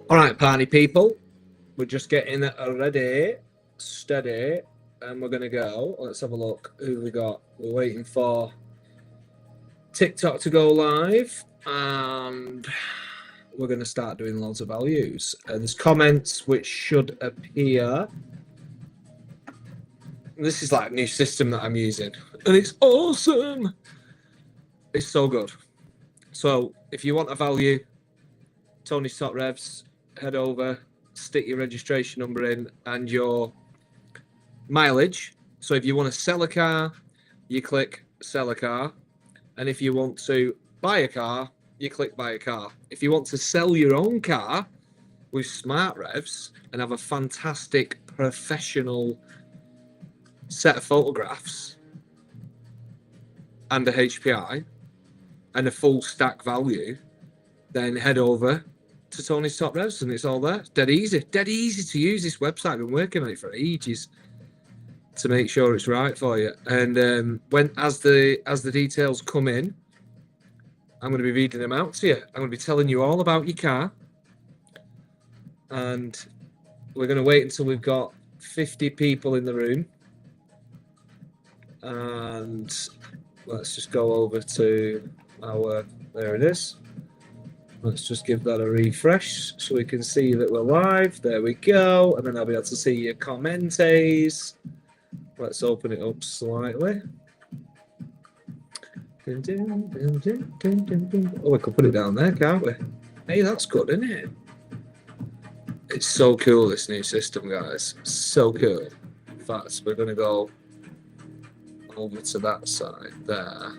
All right, party people, we're just getting ready, steady, and we're gonna go. Let's have a look. Who we got? We're waiting for TikTok to go live, and we're gonna start doing loads of values. And there's comments which should appear. This is like a new system that I'm using, and it's awesome. It's so good. So if you want a value, Tony's Top Revs, head over, stick your registration number in and your mileage. So if you want to sell a car, you click sell a car. And if you want to buy a car, you click buy a car. If you want to sell your own car with Smart Revs and have a fantastic professional set of photographs and a HPI and a full stack value, then head over to Tony's Top Revs and it's all there. Dead easy to use this website. I've been working on it for ages to make sure it's right for you. And as the details come in, I'm going to be reading them out to you. I'm going to be telling you all about your car, and we're going to wait until we've got 50 people in the room. And let's just go over to our, there it is. Let's just give that a refresh so we can see that we're live. There we go. And then I'll be able to see your commentaries. Let's open it up slightly. Oh, we could put it down there, can't we? Hey, that's good, isn't it? It's so cool, this new system, guys. So cool. In fact, we're going to go over to that side there.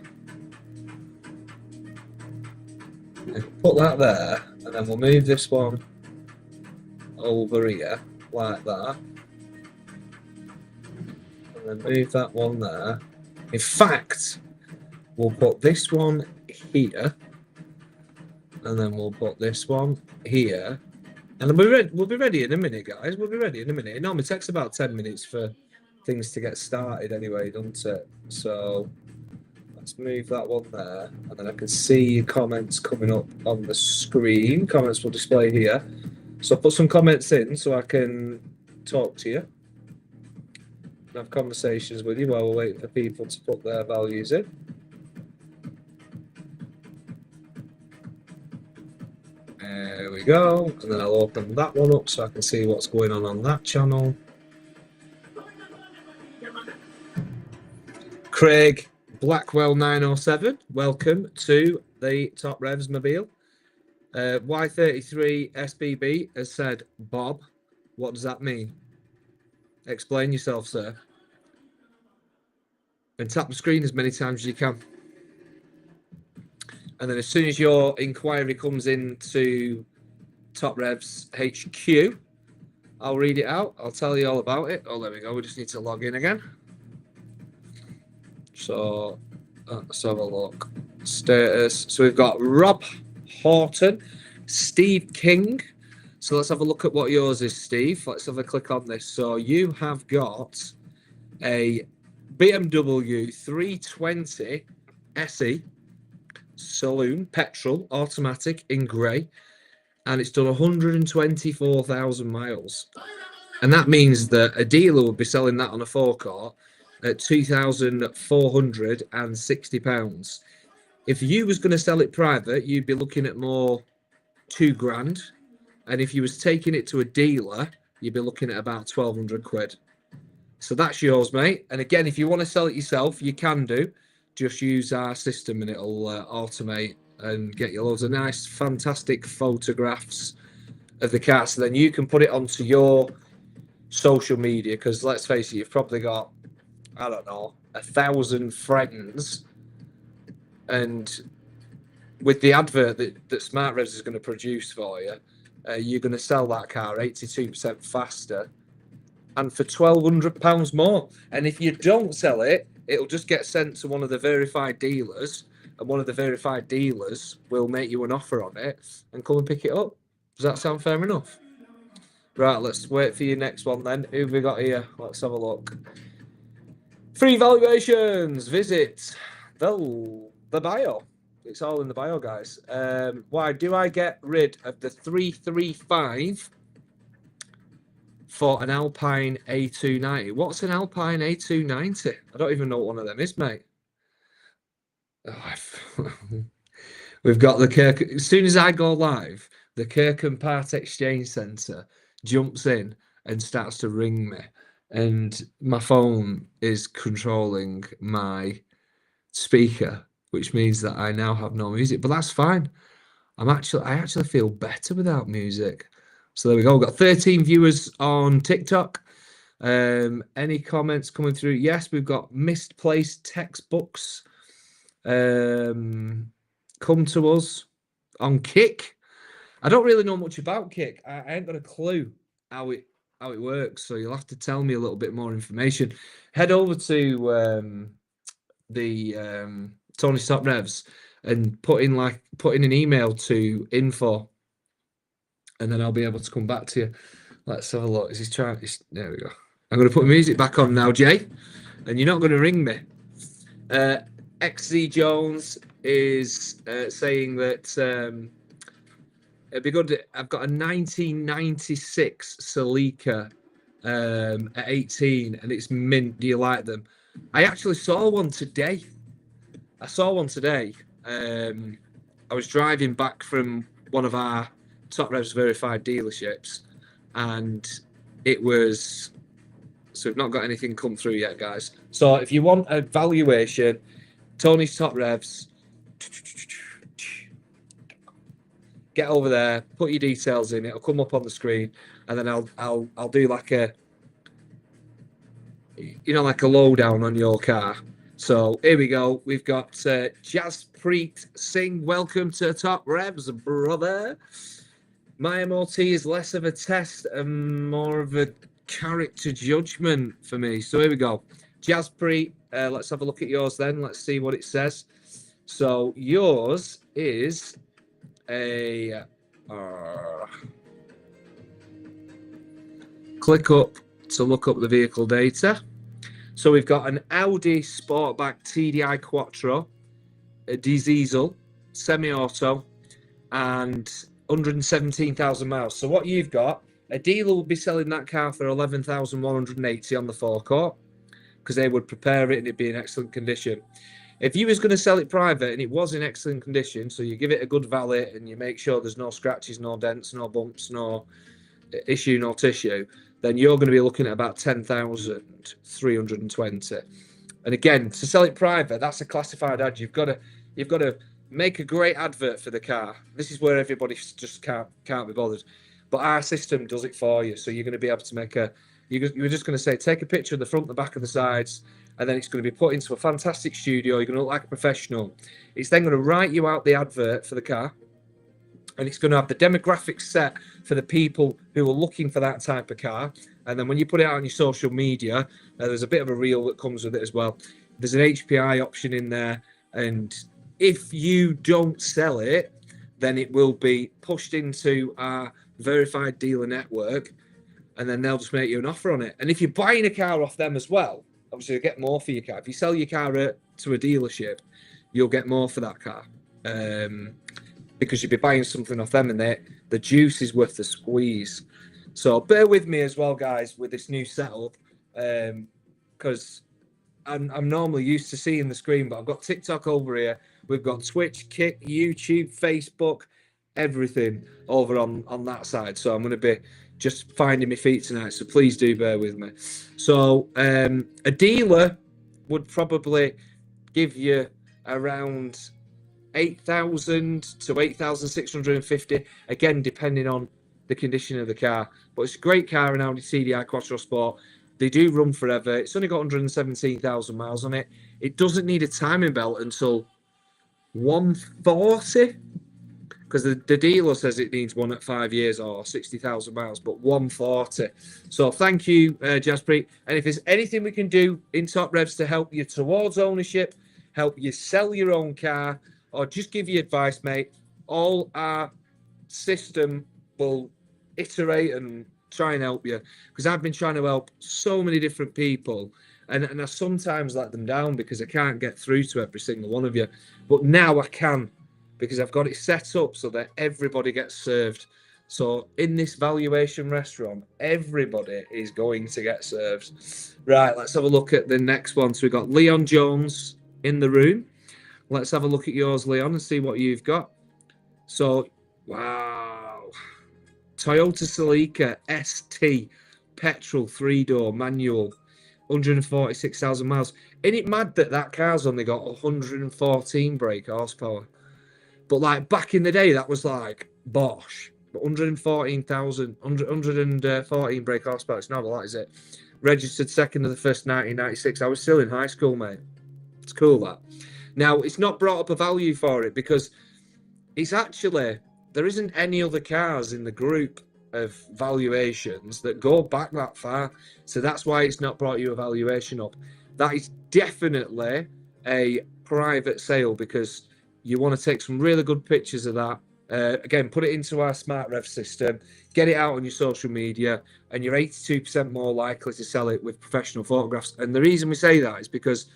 Put that there, and then we'll move this one over here, like that. And then move that one there. In fact, we'll put this one here, and then we'll put this one here. And then we'll be ready in a minute, guys. We'll be ready in a minute. It normally takes about 10 minutes for things to get started anyway, doesn't it? So let's move that one there, and then I can see your comments coming up on the screen. Comments will display here. So put some comments in so I can talk to you and have conversations with you while we're waiting for people to put their values in. There we go. And then I'll open that one up so I can see what's going on that channel. Craig Blackwell 907, welcome to the Top Revs Mobile. Y33 SBB has said, Bob, what does that mean? Explain yourself, sir. And tap the screen as many times as you can. And then as soon as your inquiry comes into Top Revs HQ, I'll read it out. I'll tell you all about it. Oh, there we go. We just need to log in again. So let's have a look. Status. So we've got Rob Horton, Steve King. So let's have a look at what yours is, Steve. Let's have a click on this. So you have got a BMW 320 SE saloon petrol automatic in grey, and it's done 124,000 miles. And that means that a dealer would be selling that on a forecourt at £2,460. If you was going to sell it private, you'd be looking at more £2,000, and if you was taking it to a dealer, you'd be looking at about 1,200 quid. So that's yours, mate. And again, if you want to sell it yourself, you can do. Just use our system and it'll automate and get you loads of nice, fantastic photographs of the car. So then you can put it onto your social media, because let's face it, you've probably got, I don't know, 1,000 friends, and with the advert that Smart Revs is going to produce for you, you're going to sell that car 82% faster and for £1,200 more. And if you don't sell it, it'll just get sent to one of the verified dealers, and one of the verified dealers will make you an offer on it and come and pick it up. Does that sound fair enough? Right, let's wait for your next one then. Who have we got here? Let's have a look. Free valuations. Visit the bio. It's all in the bio, guys. Why do I get rid of the 335 for an Alpine A290? What's an Alpine A290? I don't even know what one of them is, mate. Oh, we've got the Kirk. As soon as I go live, the Kirkham Part Exchange Centre jumps in and starts to ring me, and my phone is controlling my speaker, which means that I now have no music. But that's fine. I actually feel better without music. So there we go. We've got 13 viewers on TikTok. Any comments coming through? Yes, we've got misplaced textbooks. Come to us on Kick. I don't really know much about Kick. I ain't got a clue how it works, so you'll have to tell me a little bit more information. Head over to the Tony's Top Revs and put in an email to info, and then I'll be able to come back to you. Let's have a look. Is he trying? There we go. I'm going to put music back on now, Jay, and you're not going to ring me. XZ Jones is saying that it'd be good. I've got a 1996 Celica at 18, and it's mint. Do you like them? I actually saw one today. I was driving back from one of our Top Revs verified dealerships, and it was. So we've not got anything come through yet, guys. So if you want a valuation, Tony's Top Revs, get over there, put your details in. It'll come up on the screen, and then I'll do like a lowdown on your car. So here we go. We've got Jaspreet Singh. Welcome to Top Revs, brother. My MOT is less of a test and more of a character judgment for me. So here we go. Jaspreet, let's have a look at yours then. Let's see what it says. So yours is a click up to look up the vehicle data. So we've got an Audi Sportback TDI Quattro, a diesel, semi-auto, and 117,000 miles. So what you've got, a dealer will be selling that car for 11,180 on the forecourt, because they would prepare it and it'd be in excellent condition. If you was going to sell it private and it was in excellent condition, so you give it a good valet and you make sure there's no scratches, no dents, no bumps, no issue, no tissue, then you're going to be looking at about 10,320. And again, to sell it private, that's a classified ad. You've got to make a great advert for the car. This is where everybody just can't be bothered. But our system does it for you. So you're going to be able to make you're just going to say, take a picture of the front, the back, and the sides, and then it's going to be put into a fantastic studio. You're going to look like a professional. It's then going to write you out the advert for the car, and it's going to have the demographics set for the people who are looking for that type of car. And then when you put it out on your social media, there's a bit of a reel that comes with it as well. There's an HPI option in there, and if you don't sell it, then it will be pushed into our verified dealer network, and then they'll just make you an offer on it. And if you're buying a car off them as well, obviously you'll get more for your car. If you sell your car to a dealership, you'll get more for that car, because you'll be buying something off them, and the juice is worth the squeeze. So bear with me as well, guys, with this new setup, because I'm normally used to seeing the screen, but I've got TikTok over here. We've got Twitch, Kick, YouTube, Facebook, everything over on that side. So I'm going to be just finding my feet tonight. So please do bear with me. So a dealer would probably give you around 8,000 to 8,650, again, depending on the condition of the car. But it's a great car, an Audi TDI Quattro Sport. They do run forever. It's only got 117,000 miles on it. It doesn't need a timing belt until 140, because the dealer says it needs one at 5 years or 60,000 miles, but 140. So thank you, Jaspreet. And if there's anything we can do in Top Revs to help you towards ownership, help you sell your own car, or just give you advice, mate, all our system will iterate and try and help you, because I've been trying to help so many different people, And I sometimes let them down because I can't get through to every single one of you. But now I can, because I've got it set up so that everybody gets served. So in this valuation restaurant, everybody is going to get served. Right, let's have a look at the next one. So we've got Leon Jones in the room. Let's have a look at yours, Leon, and see what you've got. So, wow. Toyota Celica ST petrol 3-door manual, 146,000 miles. Isn't it mad that that car's only got 114 brake horsepower? But like back in the day, that was like Bosch. But 114,000, 114 brake horsepower. It's not a lot, is it? Registered 2nd of the 1st, 1996. I was still in high school, mate. It's cool, that. Now, it's not brought up a value for it because it's actually, there isn't any other cars in the group of valuations that go back that far. So that's why it's not brought you a valuation up. That is definitely a private sale because you want to take some really good pictures of that. Again, put it into our smart rev system, get it out on your social media, and you're 82% more likely to sell it with professional photographs. And the reason we say that is because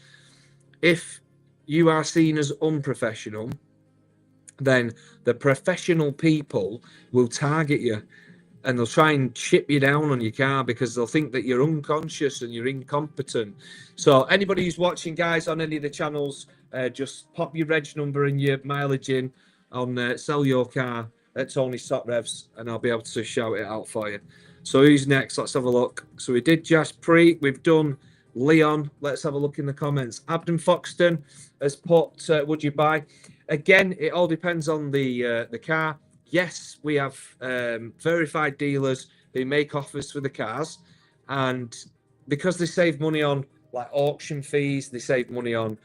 if you are seen as unprofessional, then the professional people will target you and they'll try and chip you down on your car because they'll think that you're unconscious and you're incompetent. So anybody who's watching, guys, on any of the channels, just pop your reg number and your mileage in on Sell Your Car at Tony's Top Revs, and I'll be able to shout it out for you. So who's next? Let's have a look. So we did Jaspreet, we've done Leon. Let's have a look in the comments. Abden Foxton has put, would you buy? Again, it all depends on the car. Yes, we have verified dealers who make offers for the cars, and because they save money on like auction fees, they save money on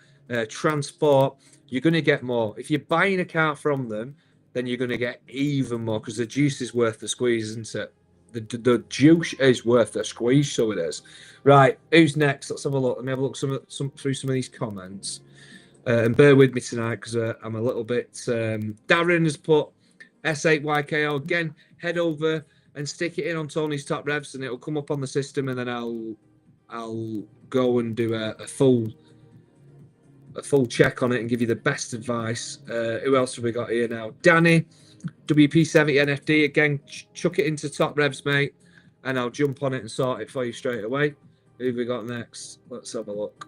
transport, you're going to get more. If you're buying a car from them, then you're going to get even more because the juice is worth the squeeze, isn't it? The juice is worth the squeeze, so it is. Right, who's next? Let's have a look. Let me have a look through some of these comments. And bear with me tonight because I'm a little bit... Darren has put S8YKO. Again, head over and stick it in on Tony's Top Revs and it'll come up on the system, and then I'll go and do a full check on it and give you the best advice. Who else have we got here now? Danny, WP70 NFD. Again, chuck it into Top Revs, mate, and I'll jump on it and sort it for you straight away. Who have we got next? Let's have a look.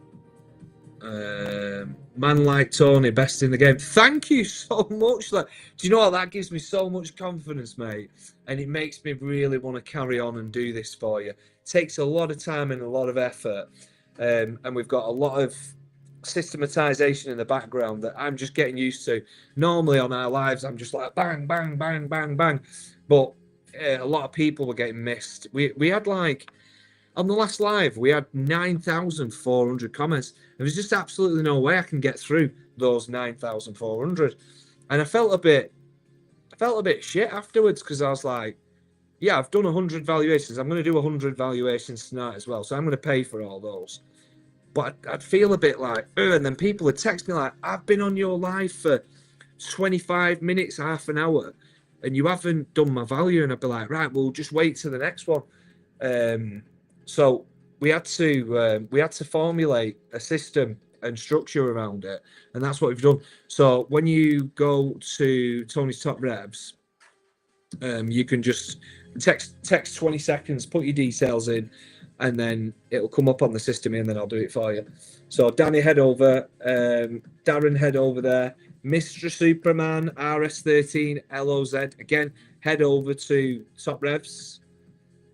Man like Tony, best in the game. Thank you so much. Do you know what? That gives me so much confidence, mate, and it makes me really want to carry on and do this for you. It takes a lot of time and a lot of effort, and we've got a lot of systematization in the background that I'm just getting used to. Normally on our lives, I'm just like bang, bang, bang, bang, bang, but a lot of people were getting missed. We had like, on the last live, we had 9,400 comments. There was just absolutely no way I can get through those 9,400. And I felt a bit shit afterwards because I was like, yeah, I've done 100 valuations. I'm going to do 100 valuations tonight as well. So I'm going to pay for all those. But I'd feel a bit like, and then people would text me like, I've been on your live for 25 minutes, half an hour, and you haven't done my value. And I'd be like, right, we'll just wait to the next one. So we had to formulate a system and structure around it, and that's what we've done. So when you go to Tony's Top Revs, you can just text 20 seconds, put your details in, and then it'll come up on the system, and then I'll do it for you. So Danny, head over. Darren, head over there. Mr. Superman, RS13, LOZ. Again, head over to Top Revs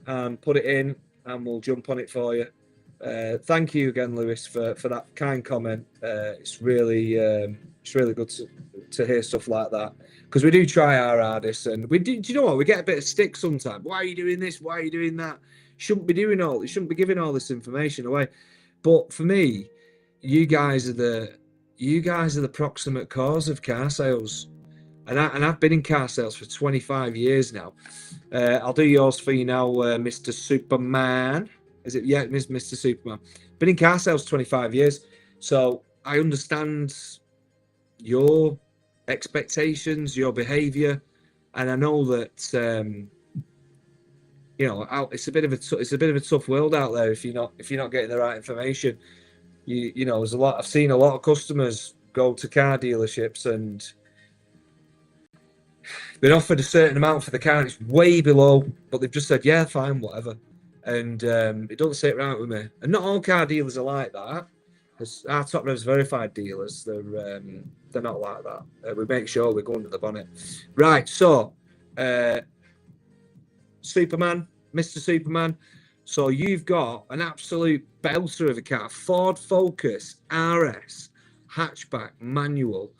and put it in, and we'll jump on it for you. Thank you again, Lewis, for that kind comment. It's really good to hear stuff like that, because we do try our hardest, and we do. Do you know what? We get a bit of stick sometimes. Why are you doing this? Why are you doing that? Shouldn't be doing all. You shouldn't be giving all this information away. But for me, you guys are the proximate cause of car sales, and I've been in car sales for 25 years now. I'll do yours for you now, Mr. Superman. Is it? Yeah, Mr. Superman. Been in car sales 25 years, so I understand your expectations, your behaviour, and I know that you know, it's a bit of a tough world out there if you're not getting the right information. You know, I've seen a lot of customers go to car dealerships and been offered a certain amount for the car and it's way below, but they've just said, yeah, fine, whatever. And it doesn't sit right with me. And not all car dealers are like that. Our Top Revs verified dealers, they're not like that. We make sure we go under the bonnet. Right, so Superman, Mr. Superman. So you've got an absolute belter of a car, Ford Focus RS hatchback manual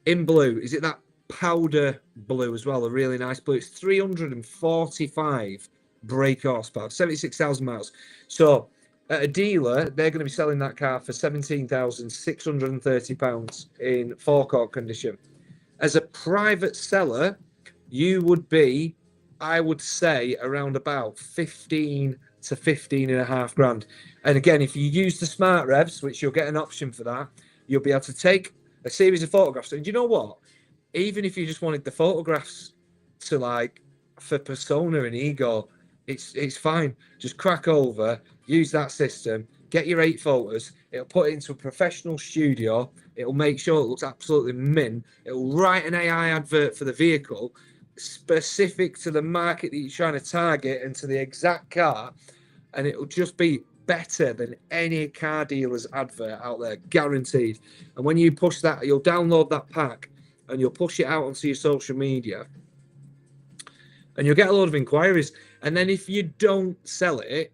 in blue. Is it that powder blue as well? A really nice blue. It's 345 brake horsepower, 76,000 miles. So at a dealer, they're going to be selling that car for £17,630 in forecourt condition. As a private seller, you would be, I would say, around about 15 to 15 and a half grand. And again, if you use the smart revs, which you'll get an option for that, you'll be able to take a series of photographs. And you know what? Even if you just wanted the photographs to, like, for persona and ego, it's fine. Just crack over, use that system, get your 8 photos. It'll put it into a professional studio. It'll make sure it looks absolutely mint. It'll write an AI advert for the vehicle specific to the market that you're trying to target and to the exact car, and it'll just be better than any car dealer's advert out there, guaranteed. And when you push that, you'll download that pack and you'll push it out onto your social media and you'll get a lot of inquiries. And then if you don't sell it,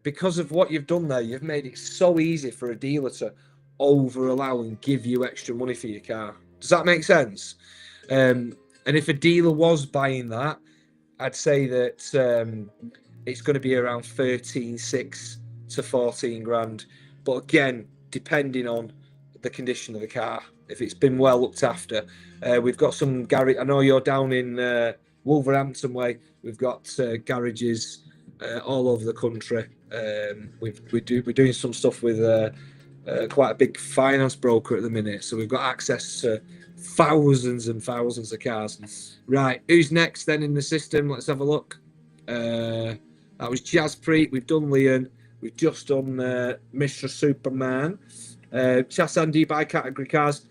because of what you've done there, you've made it so easy for a dealer to over allow and give you extra money for your car. Does that make sense? And if a dealer was buying that, I'd say that it's going to be around 13.6 to 14 grand. But again, depending on the condition of the car, if it's been well looked after. We've got some garage. I know you're down in Wolverhampton way. We've got garages all over the country. We're doing some stuff with quite a big finance broker at the minute, so we've got access to thousands and thousands of cars. Right, who's next then in the system? Let's have a look. That was Jaspreet. We've done Leon. We've just done Mr. Superman. Chassan, do you buy category cars?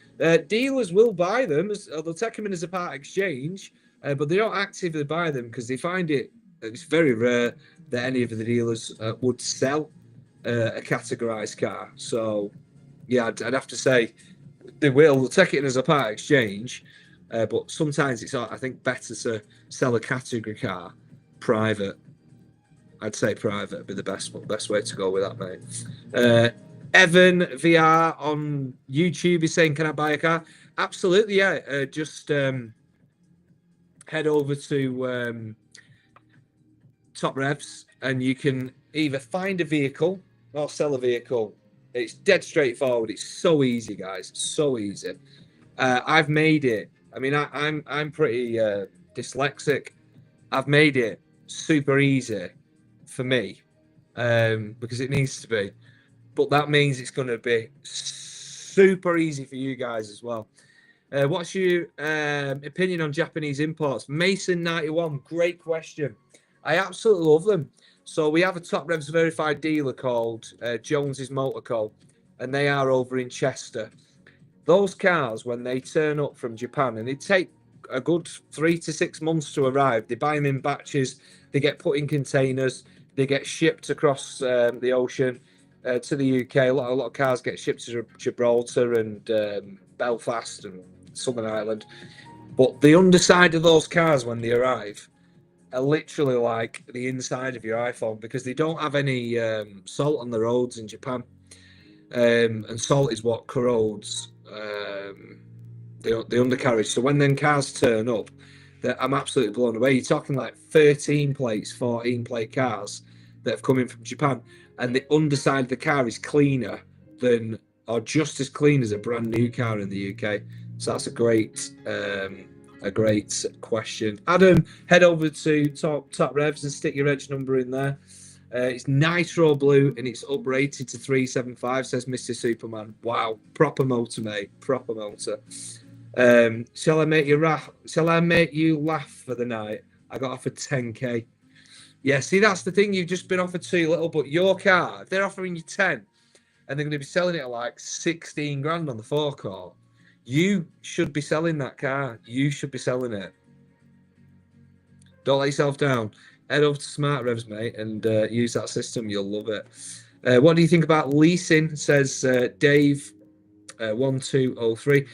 Dealers will buy them. They'll take them in as a part exchange, but they don't actively buy them because they find it's very rare that any of the dealers would sell a categorized car. So, yeah, I'd have to say they will. They'll take it in as a part exchange, but sometimes it's, I think, better to sell a category car private. I'd say private would be the best way to go with that, mate. Evan VR on YouTube is saying, can I buy a car? Absolutely, yeah. Just head over to Top Revs and you can either find a vehicle or sell a vehicle. It's dead straightforward. It's so easy, guys. So easy. I've made it. I mean, I'm pretty dyslexic. I've made it super easy for me because it needs to be. But that means it's going to be super easy for you guys as well. What's your opinion on Japanese imports? Mason 91, great question. I absolutely love them. So we have a Top Revs verified dealer called Jones's Motor Co, and they are over in Chester. Those cars, when they turn up from Japan, and they take a good 3 to 6 months to arrive, they buy them in batches, they get put in containers, they get shipped across the ocean to the UK. A lot of cars get shipped to Gibraltar and Belfast and Southern Ireland. But the underside of those cars when they arrive are literally like the inside of your iPhone because they don't have any salt on the roads in Japan. And salt is what corrodes the undercarriage. So when then cars turn up, I'm absolutely blown away. You're talking like 13 plates, 14 plate cars that have come in from Japan, and the underside of the car is cleaner than, or just as clean as a brand new car in the UK. So that's a great question. Adam, head over to Top Revs and stick your reg number in there. It's nitro blue and it's uprated to 375, says Mr. Superman. Wow, proper motor, mate. Proper motor. Shall I make you laugh for the night? I got offered 10k. Yeah, see, that's the thing. You've just been offered too little, but your car, if they're offering you 10 and they're going to be selling it at like 16 grand on the forecourt, you should be selling that car. You should be selling it. Don't let yourself down. Head over to Smart Revs, mate, and use that system. You'll love it. What do you think about leasing? Says Dave 1203.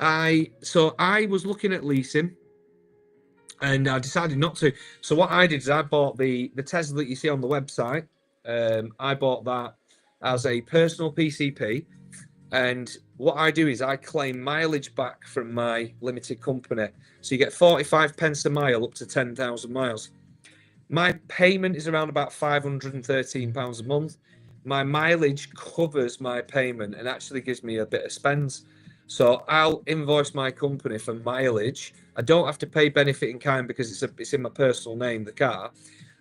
I was looking at leasing and I decided not to. So what I did is I bought the Tesla that you see on the website. I bought that as a personal PCP, and what I do is I claim mileage back from my limited company. So you get 45 pence a mile up to 10,000 miles. My payment is around about £513 a month. My mileage covers my payment and actually gives me a bit of spends. So I'll invoice my company for mileage. I don't have to pay benefit in kind because it's in my personal name, the car.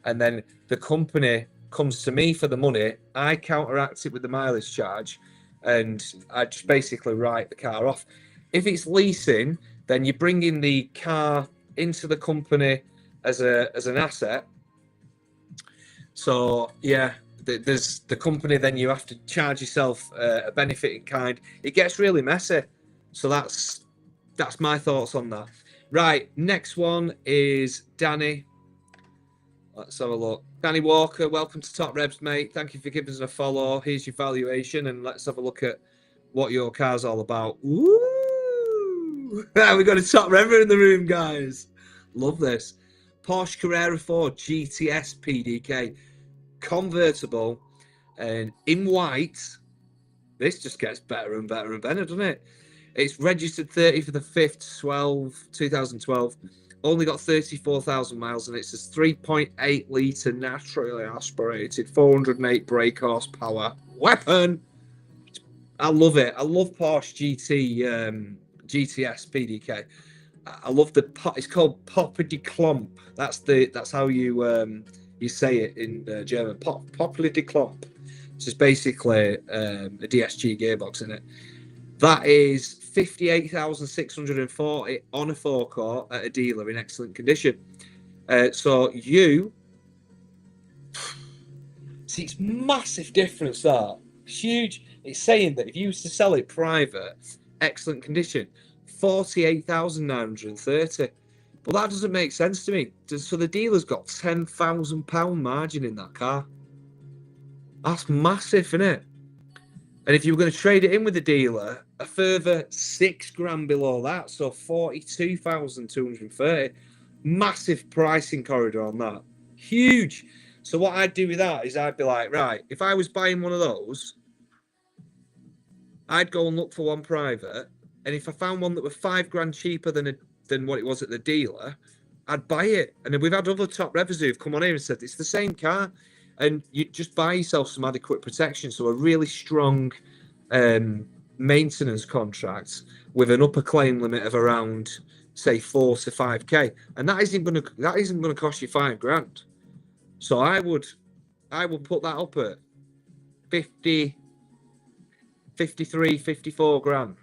And then the company comes to me for the money. I counteract it with the mileage charge, and I just basically write the car off. If it's leasing, then you're bringing the car into the company as an asset. So yeah, there's the company. Then you have to charge yourself a benefit in kind. It gets really messy. So that's my thoughts on that. Right, next one is Danny. Let's have a look. Danny Walker, welcome to Top Revs, mate. Thank you for giving us a follow. Here's your valuation, and let's have a look at what your car's all about. Woo! We got a Top Rever in the room, guys. Love this. Porsche Carrera 4 GTS PDK, convertible, and in white. This just gets better and better and better, doesn't it? It's registered 30 for the 5th, 2012. Only got 34,000 miles, and it's a 3.8 litre naturally aspirated, 408 brake horsepower weapon. I love it. I love Porsche GTS PDK. I love it's called Popper de Klomp. That's how you say it in German. Popper de Klomp. So it's basically a DSG gearbox in it. That is 58,640 on a forecourt at a dealer in excellent condition. So you see, it's massive difference. That huge. It's saying that if you used to sell it private, excellent condition, 48,930. But that doesn't make sense to me. So the dealer's got £10,000 margin in that car. That's massive, isn't it? And if you were going to trade it in with the dealer, a further £6,000 below that, so 42,230. Massive pricing corridor on that. Huge. So what I'd do with that is I'd be like, right, if I was buying one of those, I'd go and look for one private, and if I found one that was £5,000 cheaper than what it was at the dealer, I'd buy it. And then we've had other Top Revers who've come on here and said it's the same car, and you just buy yourself some adequate protection. So a really strong maintenance contract with an upper claim limit of around, say, 4 to 5k, and that isn't going to cost you £5,000. So I would put that up at 50, 53, 54 grand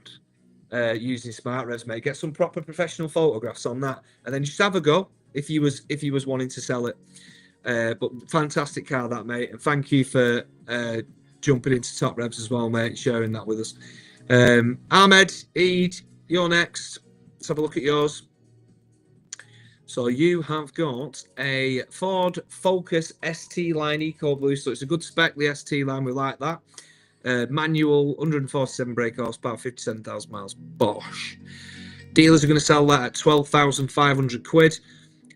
using Smart Revs, mate. Get some proper professional photographs on that, and then just have a go if you was wanting to sell it. But fantastic car, that, mate, and thank you for jumping into Top Revs as well, mate, sharing that with us. Ahmed, Eid, you're next. Let's have a look at yours. So you have got a Ford Focus ST line Eco Blue, so it's a good spec, the ST line, we like that. Manual, 147 brake horsepower, 57,000 miles. Bosch. Dealers are going to sell that at 12,500 quid.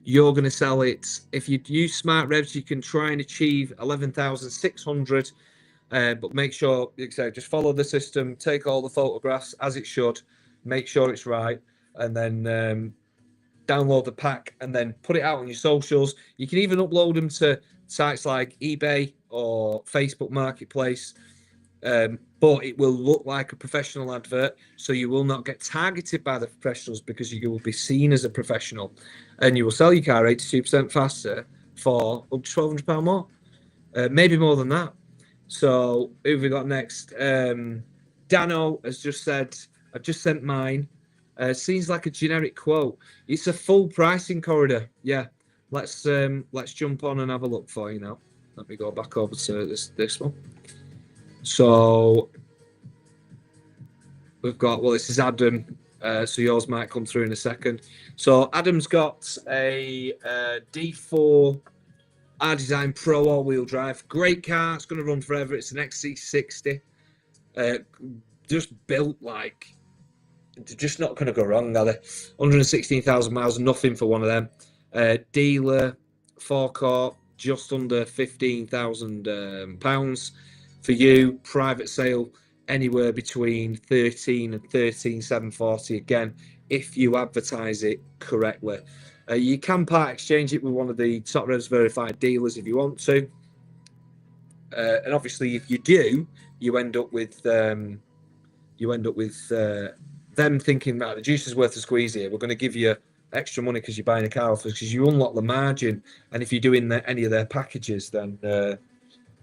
You're going to sell it, if you use Smart Revs, you can try and achieve 11,600. But make sure, like I say, just follow the system, take all the photographs as it should, make sure it's right, and then download the pack and then put it out on your socials. You can even upload them to sites like eBay or Facebook Marketplace. But it will look like a professional advert, so you will not get targeted by the professionals because you will be seen as a professional, and you will sell your car 82% faster for up to £1,200 more, maybe more than that. So who have we got next? Dano has just said, I've just sent mine. Seems like a generic quote. It's a full pricing corridor. Yeah, let's jump on and have a look for you now. Let me go back over to this one. So we've got, well, this is Adam. So yours might come through in a second. So Adam's got a D4 R-Design Pro all-wheel drive. Great car. It's going to run forever. It's an XC60. Just built like, they're just not going to go wrong, are they? 116,000 miles, nothing for one of them. Dealer, forecourt, just under £15,000 for you. Private sale, anywhere between 13 and 13,740 again, if you advertise it correctly. You can part exchange it with one of the Top Revs verified dealers if you want to. And obviously, if you do, you end up with them thinking, right, the juice is worth a squeeze here. We're going to give you extra money because you're buying a car off us, because you unlock the margin. And if you're doing any of their packages, then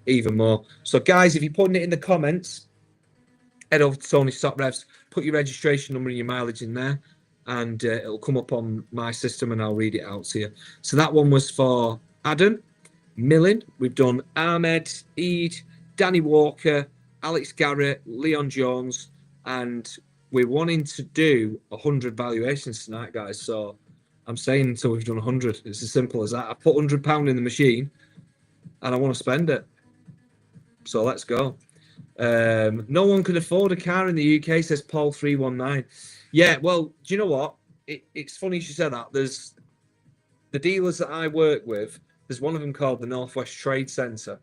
even more. So, guys, if you're putting it in the comments, head over to Tony's Top Revs, put your registration number and your mileage in there, and it'll come up on my system and I'll read it out to you. So that one was for Adam Millen. We've done Ahmed, Eid, Danny Walker, Alex Garrett, Leon Jones, and we're wanting to do 100 valuations tonight, guys. So I'm saying until we've done 100. It's as simple as that. I put £100 in the machine and I want to spend it. So let's go. No one can afford a car in the UK, says Paul 319. Yeah, well, do you know what? It's funny you said that. There's the dealers that I work with. There's one of them called the Northwest Trade Centre,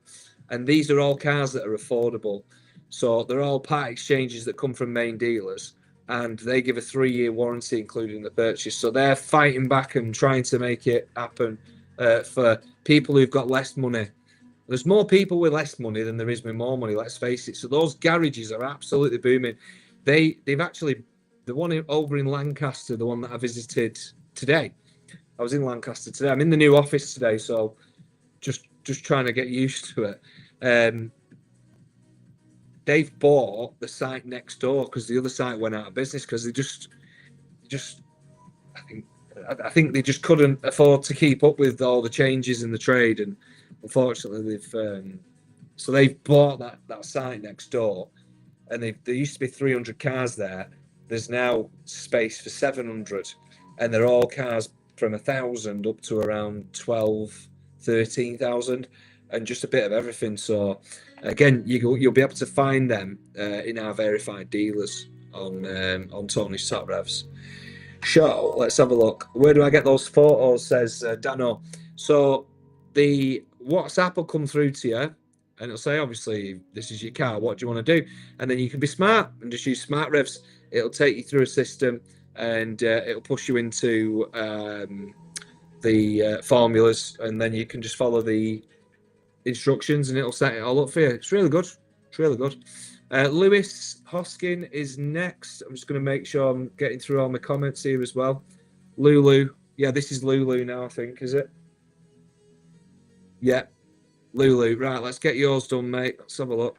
and these are all cars that are affordable. So they're all part exchanges that come from main dealers, and they give a 3-year warranty, including the purchase. So they're fighting back and trying to make it happen for people who've got less money. There's more people with less money than there is with more money, let's face it. So those garages are absolutely booming. They've actually, the one over in Lancaster, the one that I visited today. I was in Lancaster today. I'm in the new office today, so just trying to get used to it. They've bought the site next door because the other site went out of business because they just I think they just couldn't afford to keep up with all the changes in the trade, and unfortunately they've bought that site next door, and there used to be 300 cars there. There's now space for 700, and they're all cars from 1,000 up to around 12, 13,000, and just a bit of everything. So again, you'll be able to find them in our verified dealers on Tony's Top Revs. So let's have a look. Where do I get those photos? Says Dano. So the WhatsApp will come through to you, and it'll say, obviously, this is your car. What do you want to do? And then you can be smart and just use Smart Revs. It'll take you through a system, and it'll push you into the formulas, and then you can just follow the instructions, and it'll set it all up for you. It's really good. It's really good. Lewis Hoskin is next. I'm just going to make sure I'm getting through all my comments here as well. Lulu. Yeah, this is Lulu now, I think, is it? Yeah, Lulu. Right, let's get yours done, mate. Let's have a look.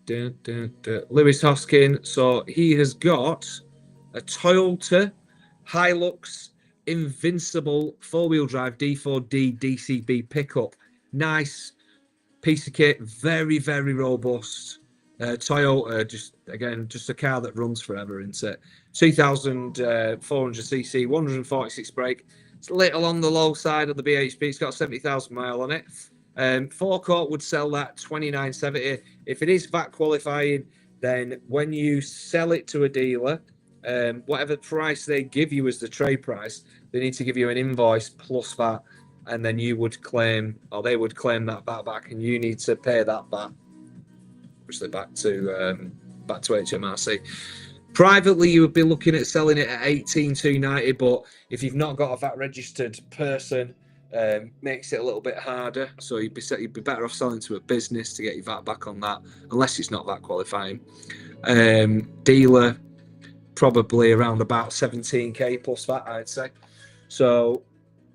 Lewis Hoskin. So he has got a Toyota Hilux Invincible 4-wheel drive D4D DCB pickup. Nice piece of kit, very, very robust. Toyota, just a car that runs forever, isn't it? 2,400cc, 146 brake. It's a little on the low side of the BHP. It's got 70,000 mile on it. Forecourt would sell that 29.70. If it is VAT qualifying, then when you sell it to a dealer, whatever price they give you as the trade price, they need to give you an invoice plus VAT, and then you would claim, or they would claim that VAT back, and you need to pay that VAT, obviously back to HMRC. Privately, you would be looking at selling it at 18,290, but if you've not got a VAT registered person, makes it a little bit harder. So you'd be better off selling to a business to get your VAT back on that, unless it's not VAT qualifying. Dealer, probably around about 17k plus VAT, I'd say. So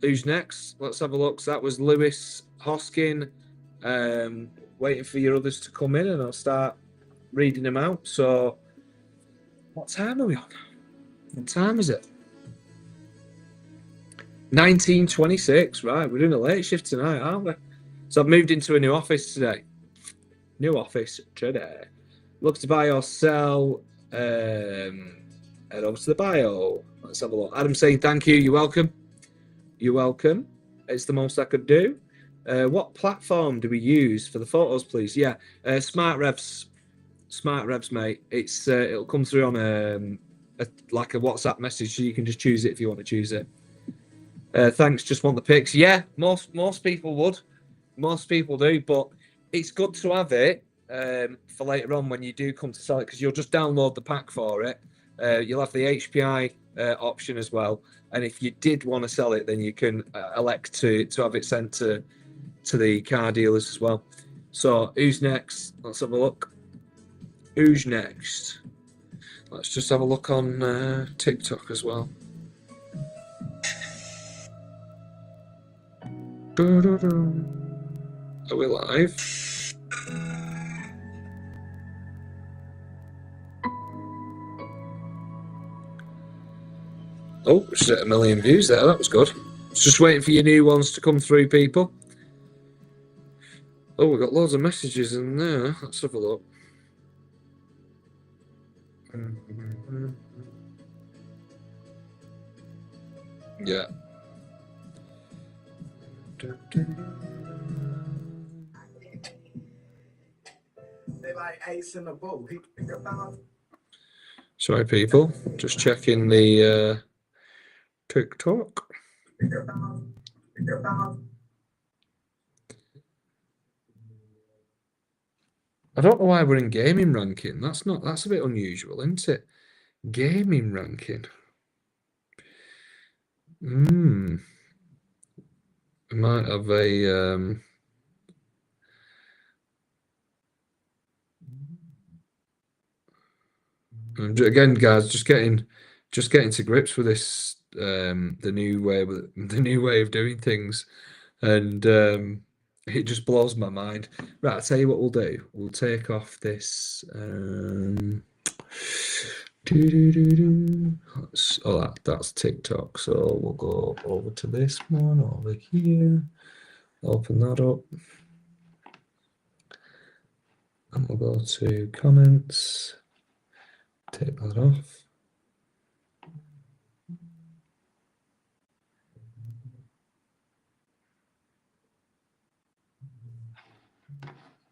who's next? Let's have a look. So that was Lewis Hoskin. Waiting for your others to come in, and I'll start reading them out. So what time are we on? What time is it? 1926, right? We're doing a late shift tonight, aren't we? So I've moved into a new office today. New office today. Look to buy or sell. Head over to the bio. Let's have a look. Adam saying thank you. You're welcome. You're welcome. It's the most I could do. What platform do we use for the photos, please? Yeah, Smart Revs. Smart Revs, mate. It's it'll come through on like a WhatsApp message, so you can just choose it if you want to choose it. Thanks. Just want the pics. Yeah, most people would. Most people do, but it's good to have it for later on when you do come to sell it, because you'll just download the pack for it. You'll have the HPI option as well, and if you did want to sell it, then you can elect to have it sent to the car dealers as well. So who's next? Let's have a look. Who's next? Let's just have a look on TikTok as well. Are we live? Oh, just hit 1 million views there. That was good. Just waiting for your new ones to come through, people. Oh, we've got loads of messages in there. Let's have a look. Yeah. Sorry, people. Just checking the TikTok. I don't know why we're in gaming ranking. That's a bit unusual, isn't it? Gaming ranking. I might have a again, guys, just getting to grips with this the new way of doing things, and it just blows my mind. Right, I'll tell you what we'll do. We'll take off this that's TikTok, so we'll go over to this one over here, open that up, and we'll go to comments, take that off.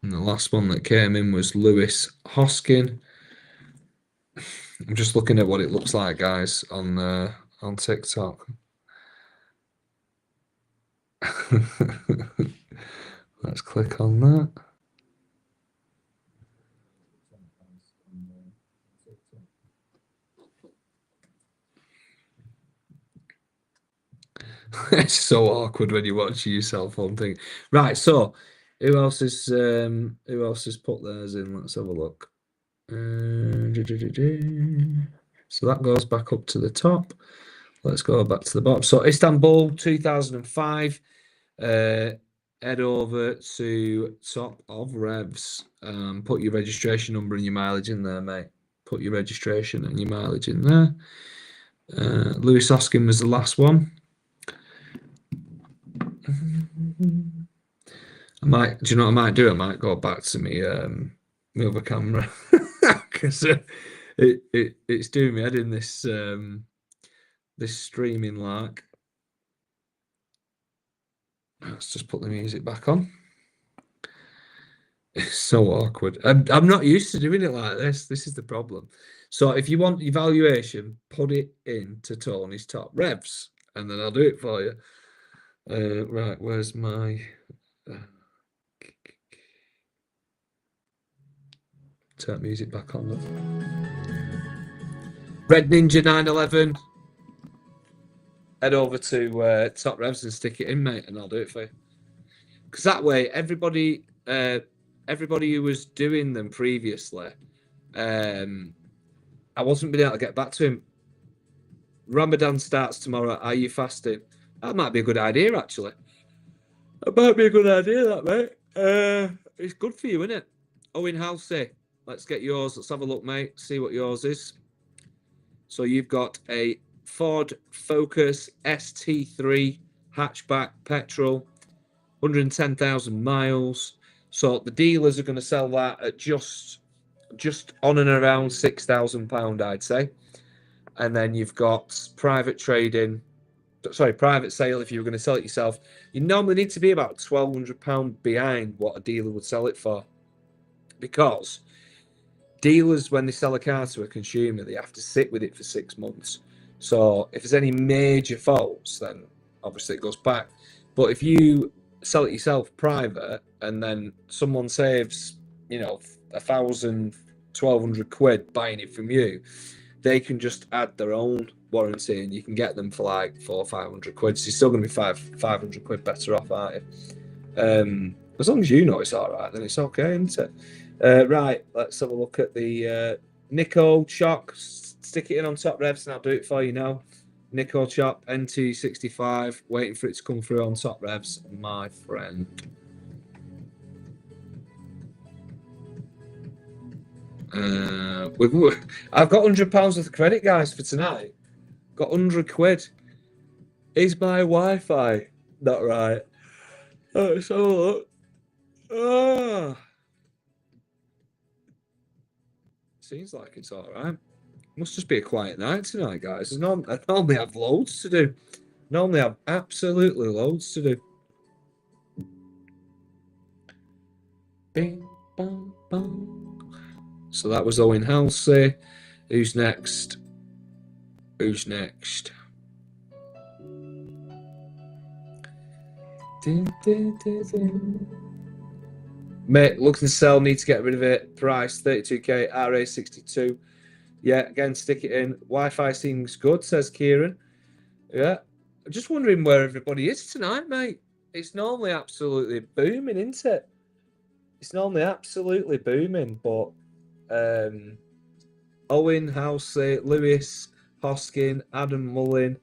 And the last one that came in was Lewis Hoskin. I'm just looking at what it looks like, guys, on TikTok. Let's click on that. It's so awkward when you watch your cell phone thing. Right, so who else has put theirs in? Let's have a look. So that goes back up to the top. Let's go back to the bottom. So Istanbul 2005. Head over to Top of Revs. Put your registration number and your mileage in there, mate. Put your registration and your mileage in there. Lewis Hoskin was the last one. I might. Do you know what I might do? I might go back to me other camera because it's doing me head in this this streaming lark. Let's just put the music back on. It's so awkward. I'm not used to doing it like this. This is the problem. So if you want evaluation, put it into Tony's Top Revs, and then I'll do it for you. Right, where's my turn music back on? Red Ninja 911. Head over to Top Revs and stick it in, mate, and I'll do it for you. Because that way, everybody who was doing them previously, I wasn't being able to get back to him. Ramadan starts tomorrow. Are you fasting? That might be a good idea, actually. That might be a good idea, that, mate. It's good for you, isn't it? Owen Halsey, let's get yours. Let's have a look, mate. See what yours is. So you've got a Ford Focus ST3 hatchback petrol, 110,000 miles. So the dealers are going to sell that at just on and around £6,000, I'd say. And then you've got private sale if you were going to sell it yourself. You normally need to be about £1,200 behind what a dealer would sell it for, because dealers, when they sell a car to a consumer, they have to sit with it for 6 months. So if there's any major faults, then obviously it goes back. But if you sell it yourself private, and then someone saves, £1,000, £1,200 buying it from you, they can just add their own warranty, and you can get them for like £400 or £500. So you're still going to be £500 better off, aren't you? As long as you know it's all right, then it's okay, isn't it? Right, let's have a look at the Nico Choc. Stick it in on Top Revs, and I'll do it for you now. Nico Choc NT65, waiting for it to come through on Top Revs, my friend. I've got £100 worth of credit, guys, for tonight. Got £100. Is my Wi-Fi not right? Oh, let's have a look. Oh. Seems like it's all right. Must just be a quiet night tonight, guys. I normally have loads to do. Normally have absolutely loads to do. Bing, bong, bong. So that was Owen Halsey. Who's next? Who's next? Mate, looking to sell, need to get rid of it. Price 32k, RA62. Yeah, again, stick it in. Wi-Fi seems good, says Kieran. Yeah. I'm just wondering where everybody is tonight, mate. It's normally absolutely booming, isn't it? It's normally absolutely booming, but Owen, Halsey, Lewis, Hoskin, Adam Mullin,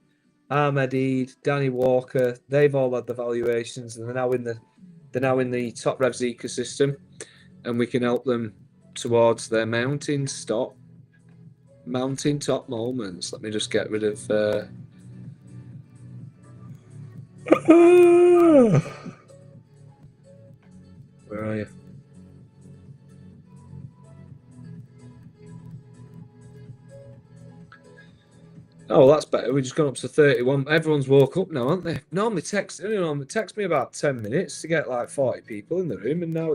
Ahmed Eid, Danny Walker, they've all had the valuations, and they're now in the Top Revs ecosystem, and we can help them towards their mountain top moments. Let me just get rid of where are you? Oh, that's better. We've just gone up to 31. Everyone's woke up now, aren't they? Normally text me about 10 minutes to get like 40 people in the room, and now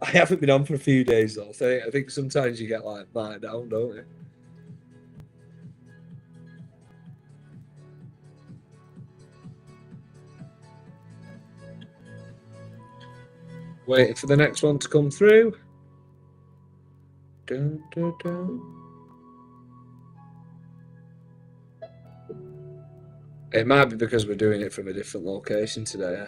I haven't been on for a few days though. I think sometimes you get like light down, don't you? Waiting for the next one to come through. Dun, dun, dun. It might be because we're doing it from a different location today.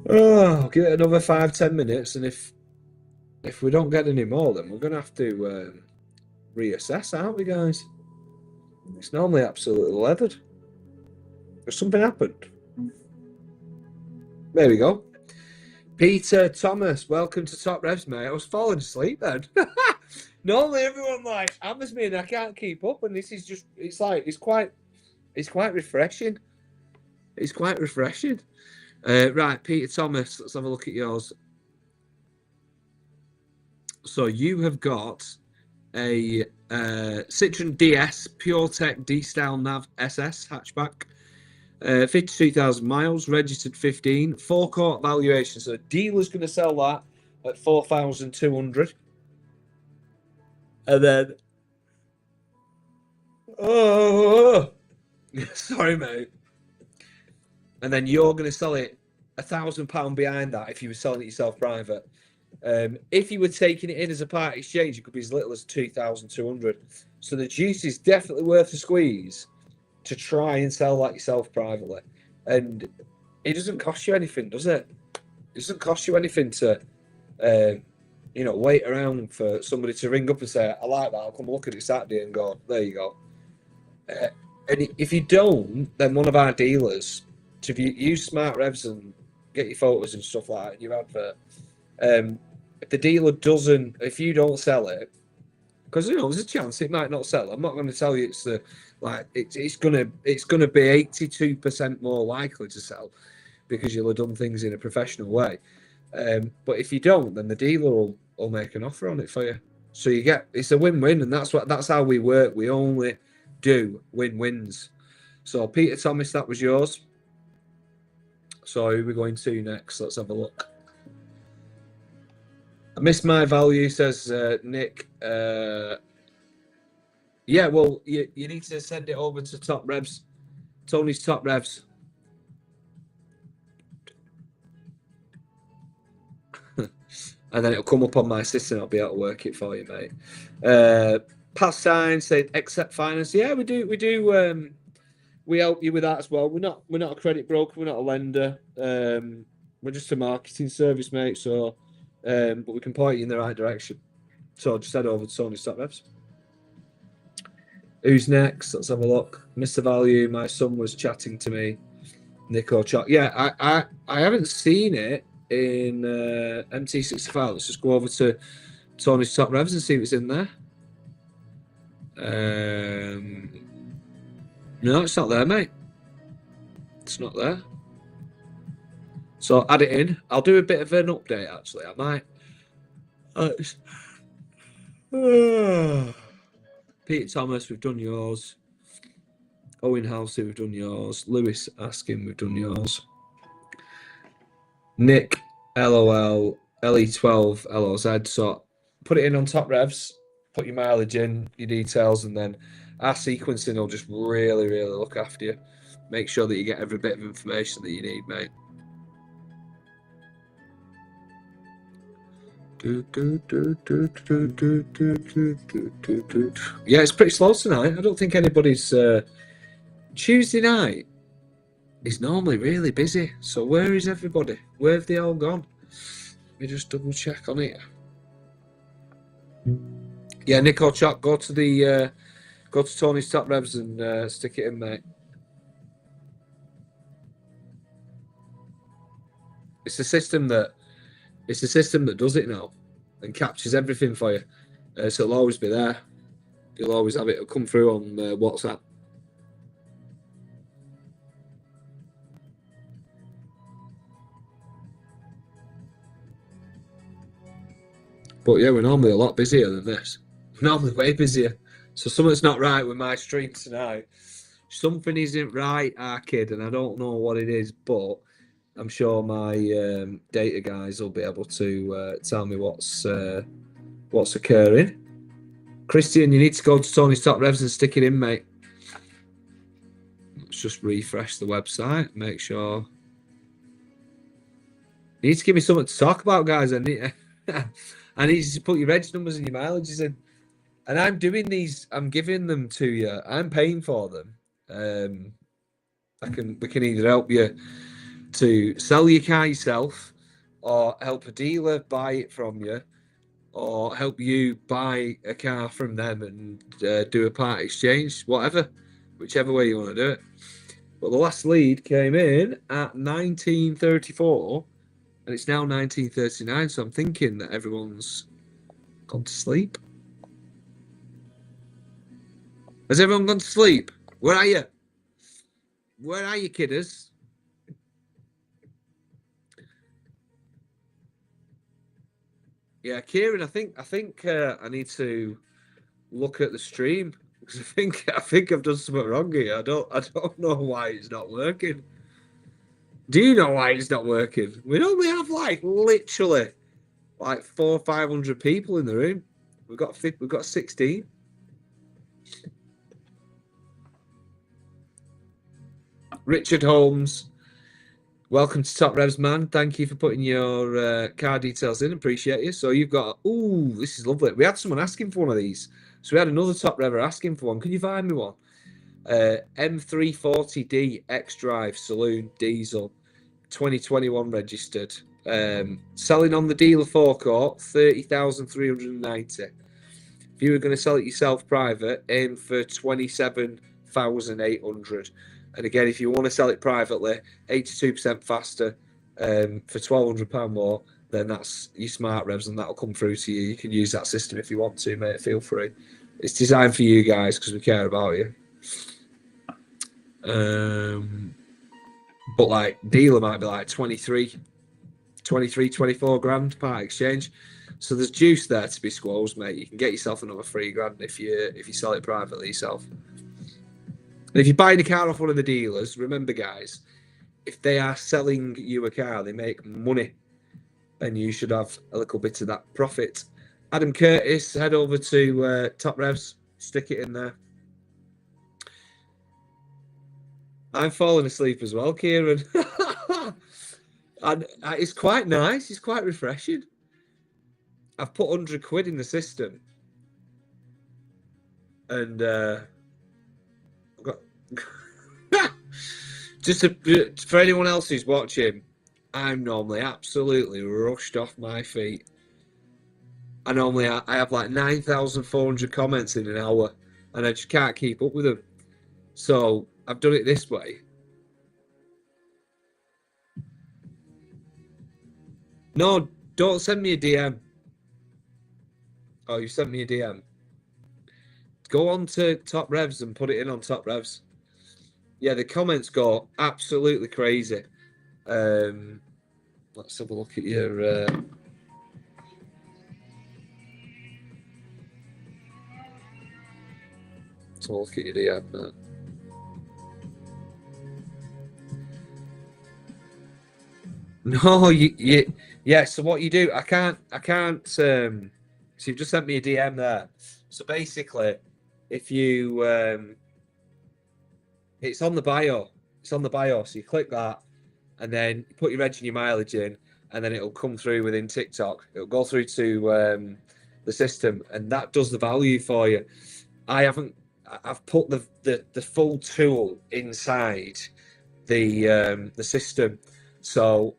Oh, give it another 5-10 minutes, and if we don't get any more, then we're gonna have to reassess, aren't we, guys? It's normally absolutely leathered. Has something happened? There we go. Peter Thomas, welcome to Top Revs, mate. I was falling asleep then. Normally everyone like hammers me and I can't keep up, and this is just it's quite refreshing. It's quite refreshing. Right, Peter Thomas, let's have a look at yours. So you have got a Citroen DS PureTech D-Style Nav SS hatchback. 52,000 miles, registered 15, forecourt valuation. So the dealer's going to sell that at 4,200. And then, sorry, mate. And then you're going to sell it £1,000 behind that if you were selling it yourself private. If you were taking it in as a part exchange, it could be as little as 2,200. So the juice is definitely worth a squeeze to try and sell that yourself privately. And it doesn't cost you anything, does it? It doesn't cost you anything to, wait around for somebody to ring up and say, I like that, I'll come look at it Saturday, and go, there you go. And if you don't, then one of our dealers, to use Smart Revs and get your photos and stuff like that in your advert. If the dealer doesn't, if you don't sell it, because there's a chance it might not sell. I'm not going to tell you it's gonna be 82% more likely to sell because you'll have done things in a professional way. But if you don't, then the dealer will make an offer on it for you. So it's a win-win, and that's how we work. We only do win-wins. So Peter Thomas, that was yours. So who are we going to next? Let's have a look. I missed my value, says Nick. Yeah, well, you need to send it over to Top Revs. Tony's Top Revs. And then it'll come up on my system. I'll be able to work it for you, mate. Pass sign said accept finance. Yeah, we do. We help you with that as well. We're not a credit broker. We're not a lender. We're just a marketing service, mate. So, but we can point you in the right direction. So just head over to Tony's Top Revs. Who's next? Let's have a look. Mr. Value, my son was chatting to me. Nico Chat. Yeah, I haven't seen it in MT65. Let's just go over to Tony's Top Revs and see if it's in there. No, it's not there, mate. It's not there. So add it in. I'll do a bit of an update, actually. I might. Peter Thomas, we've done yours. Owen Halsey, we've done yours. Lewis Askin, we've done yours. Nick, LOL, LE12, LOZ. So put it in on Top Revs, put your mileage in, your details, and then our sequencing will just really, really look after you. Make sure that you get every bit of information that you need, mate. Yeah, it's pretty slow tonight. I don't think anybody's... Tuesday night is normally really busy. So where is everybody? Where have they all gone? Let me just double check on it. Yeah, Nico Chuck, go to Tony's Top Revs and stick it in, mate. It's a system that does it now and captures everything for you. So it'll always be there. You'll always have it. It'll come through on WhatsApp. But yeah, we're normally a lot busier than this. We're normally way busier. So something's not right with my stream tonight. Something isn't right, kid, and I don't know what it is, but I'm sure my data guys will be able to tell me what's occurring. Christian, you need to go to Tony's Top Revs and stick it in, mate. Let's just refresh the website, make sure. You need to give me something to talk about, guys. I need you to put your reg numbers and your mileages in. And I'm doing these, I'm giving them to you. I'm paying for them. We can either help you to sell your car yourself, or help a dealer buy it from you, or help you buy a car from them and do a part exchange, whichever way you want to do it. But the last lead came in at 1934, and it's now 1939. So I'm thinking that everyone's gone to sleep. Has everyone gone to sleep? Where are you? Where are you, kidders? Yeah, Kieran, I think I need to look at the stream because I think I've done something wrong here. I don't know why it's not working. Do you know why it's not working? We only have literally 400 or 500 people in the room. We've got 16. Richard Holmes, welcome to Top Revs, man. Thank you for putting your car details in. Appreciate you. So you've got, this is lovely. We had someone asking for one of these. So we had another Top Rever asking for one. Can you find me one? M340D X-Drive Saloon Diesel, 2021 registered. Selling on the dealer forecourt, 30,390. If you were going to sell it yourself private, aim for 27,800. And again, if you want to sell it privately, 82% faster, for £1,200 more, then that's your smart revs, and that'll come through to you. You can use that system if you want to, mate. Feel free. It's designed for you guys because we care about you. But like dealer might be like 23, 24 grand part exchange. So there's juice there to be squoze, mate. You can get yourself another £3,000 if you sell it privately yourself. And if you're buying a car off one of the dealers, remember, guys, if they are selling you a car, they make money, and you should have a little bit of that profit. Adam Curtis, head over to Top Revs, stick it in there. I'm falling asleep as well, Kieran. And it's quite nice. It's quite refreshing. I've put 100 quid in the system, and I've got just for anyone else who's watching, I'm normally absolutely rushed off my feet. I have like 9,400 comments in an hour, and I just can't keep up with them. So I've done it this way. No, don't send me a DM. Oh, you sent me a DM. Go on to Top Revs and put it in on Top Revs. Yeah, the comments go absolutely crazy. Let's have a look at your. Let's have a look at your DM, man. No, yeah. So what you do? I can't. So you've just sent me a DM there. So basically, if you, it's on the bio. It's on the bio. So you click that, and then you put your reg and your mileage in, and then it'll come through within TikTok. It'll go through to the system, and that does the value for you. I've put the full tool inside the system, so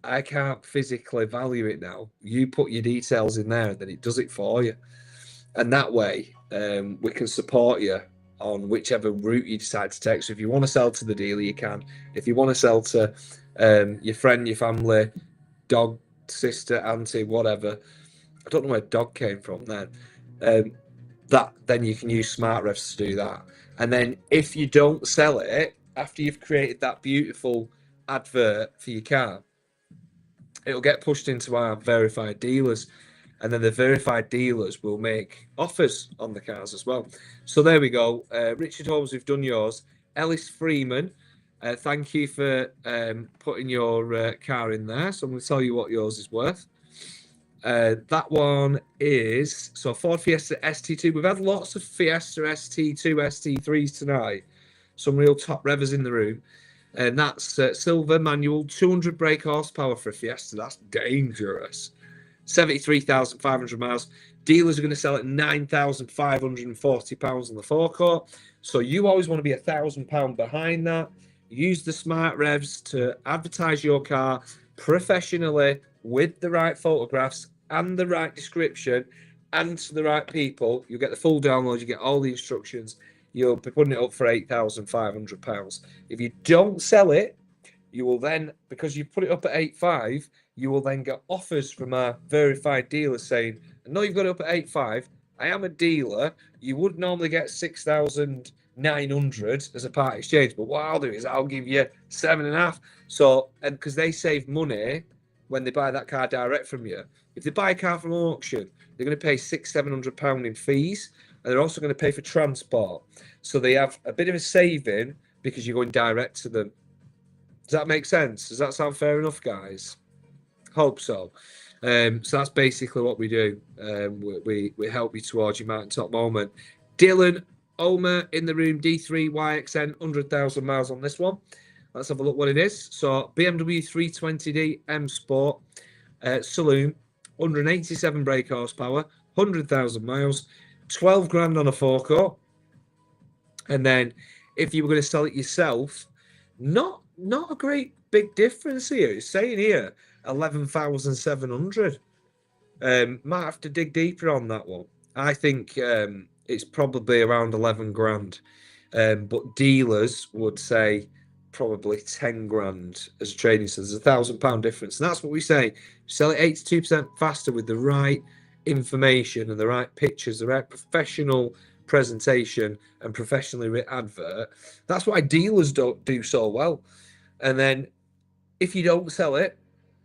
I can't physically value it now. You put your details in there, and then it does it for you. And that way, we can support you on whichever route you decide to take. So if you want to sell to the dealer, you can. If you want to sell to your friend, your family, dog, sister, auntie, whatever. I don't know where dog came from then. Then you can use smart revs to do that. And then if you don't sell it, after you've created that beautiful advert for your car, it'll get pushed into our verified dealers, and then the verified dealers will make offers on the cars as well. So there we go. Richard Holmes, we've done yours. Ellis Freeman, thank you for putting your car in there. So I'm going to tell you what yours is worth. That one is Ford Fiesta ST2. We've had lots of Fiesta ST2, ST3s tonight. Some real top revers in the room. And that's silver manual, 200 brake horsepower for a Fiesta. That's dangerous. 73,500 miles. Dealers are going to sell it £9,540 on the forecourt. So you always want to be £1,000 behind that. Use the smart revs to advertise your car professionally with the right photographs and the right description and to the right people. You'll get the full download. You get all the instructions. You'll be putting it up for £8,500. If you don't sell it, you will then, because you put it up at 8.5, you will then get offers from our verified dealer saying, I know you've got it up at 8.5. I am a dealer. You would normally get 6,900 as a part exchange, but what I'll do is I'll give you 7.5. So, and because they save money when they buy that car direct from you. If they buy a car from auction, they're going to pay £600-700 in fees, and they're also going to pay for transport. So they have a bit of a saving because you're going direct to them. Does that make sense? Does that sound fair enough, guys? Hope so. So that's basically what we do. We help you towards your mountaintop moment. Dylan Omer in the room, D3 YXN, 100,000 miles on this one. Let's have a look what it is. So BMW 320d M Sport Saloon, 187 brake horsepower, 100,000 miles, 12 grand on a forecourt. And then if you were going to sell it yourself, not a great big difference here. It's saying here 11,700. Might have to dig deeper on that one. I think it's probably around 11 grand. But dealers would say probably 10 grand as a trading. So there's £1,000 difference. And that's what we say. Sell it 82% faster with the right information and the right pictures, the right professional presentation and professionally written advert. That's why dealers don't do so well. And then if you don't sell it,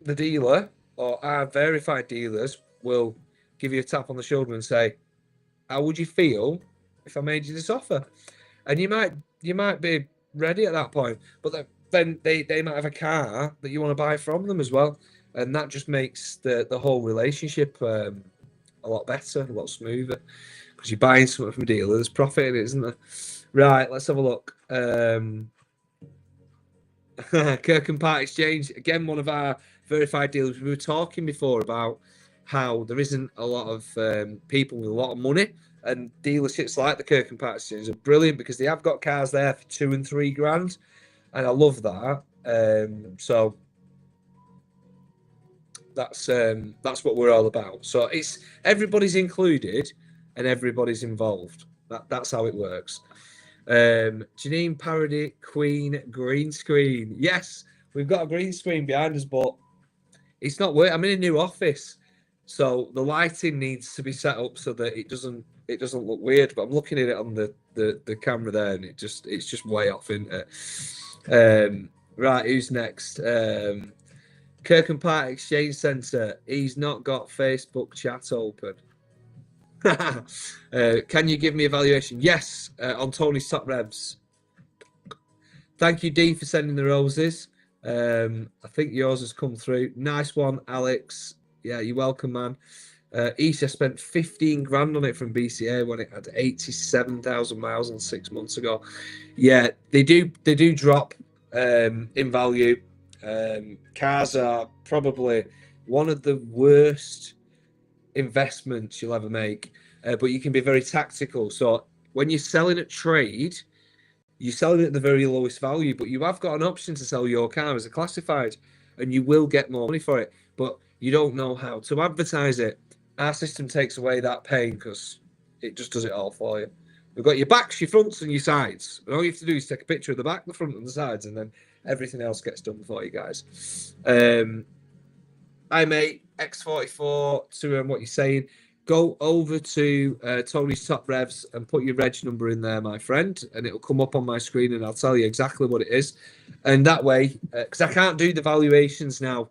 the dealer or our verified dealers will give you a tap on the shoulder and say, how would you feel if I made you this offer? And you might be ready at that point, but then they might have a car that you want to buy from them as well, and that just makes the whole relationship a lot better, a lot smoother, because you're buying something from a dealer. There's profit in it, isn't there? Right, let's have a look. Kirkham Part Exchange, again, one of our verified dealers. We were talking before about how there isn't a lot of people with a lot of money, and dealerships like the Kirkham Part Exchange are brilliant because they have got cars there for 2 and 3 grand, and I love that. So that's what we're all about. So it's everybody's included and everybody's involved. That's how it works. Janine Parody Queen green screen. Yes, we've got a green screen behind us, but it's not working. I'm in a new office, so the lighting needs to be set up so that it doesn't look weird. But I'm looking at it on the camera there, and it's just way off, isn't it? Right, who's next? Kirkham Park Exchange Centre. He's not got Facebook chat open. Can you give me a valuation? Yes, on Tony's Top Revs. Thank you, Dee, for sending the roses. I think yours has come through. Nice one, Alex. Yeah, you're welcome, man. Isha spent 15 grand on it from BCA when it had 87,000 miles on 6 months ago. Yeah, they do drop in value. Cars are probably one of the worst investments you'll ever make, but you can be very tactical. So when you're selling at trade, you're selling it at the very lowest value, but you have got an option to sell your car as a classified, and you will get more money for it, but you don't know how to advertise it. Our system takes away that pain because it just does it all for you. We've got your backs, your fronts, and your sides, and all you have to do is take a picture of the back, the front, and the sides, and then everything else gets done for you guys. Hi, mate. X44 to what you're saying. Go over to Tony's Top Revs and put your reg number in there, my friend, and it'll come up on my screen, and I'll tell you exactly what it is. And that way, because I can't do the valuations now,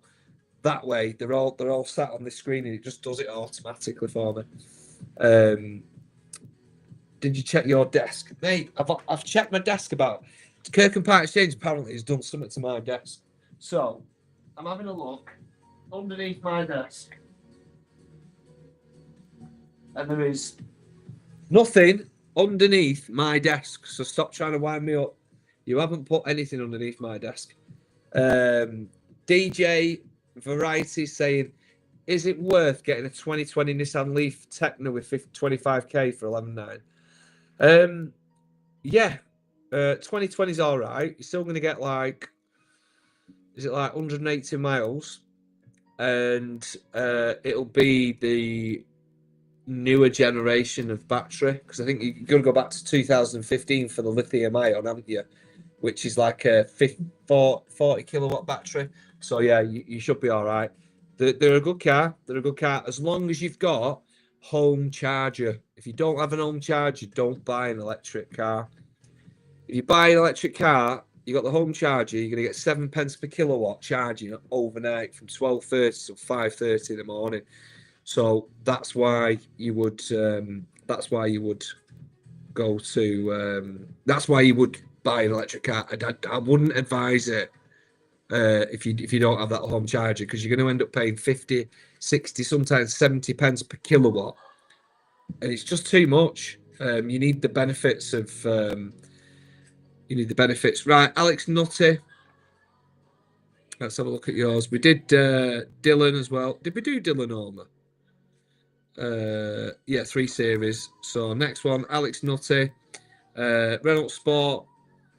that way they're all sat on the screen, and it just does it automatically for me. Did you check your desk, mate? I've checked my desk about Kirkham Park Exchange. Apparently, has done something to my desk, so I'm having a look underneath my desk, and there is nothing underneath my desk. So stop trying to wind me up. You haven't put anything underneath my desk. DJ Variety saying, is it worth getting a 2020 Nissan Leaf Techno with 25k for 11.9? Yeah, 2020 is all right. You're still going to get is it like 180 miles? And it'll be the newer generation of battery, because I think you're going to go back to 2015 for the lithium ion, haven't you? Which is like a 40 kilowatt battery. So yeah, you should be all right. They're a good car. They're a good car as long as you've got home charger. If you don't have an home charger, don't buy an electric car. If you buy an electric car, you got the home charger, you're going to get 7 pence per kilowatt charging overnight from 12:30 to 5:30 in the morning. So that's why you would go to that's why you would buy an electric car. I wouldn't advise it if you don't have that home charger, because you're going to end up paying 50, 60, sometimes 70 pence per kilowatt, and it's just too much. You need the benefits of right? Alex Nutty, let's have a look at yours. We did Dylan as well. Did we do Dylan Homer? Yeah, 3 series. So next one, Alex Nutty, Renault Sport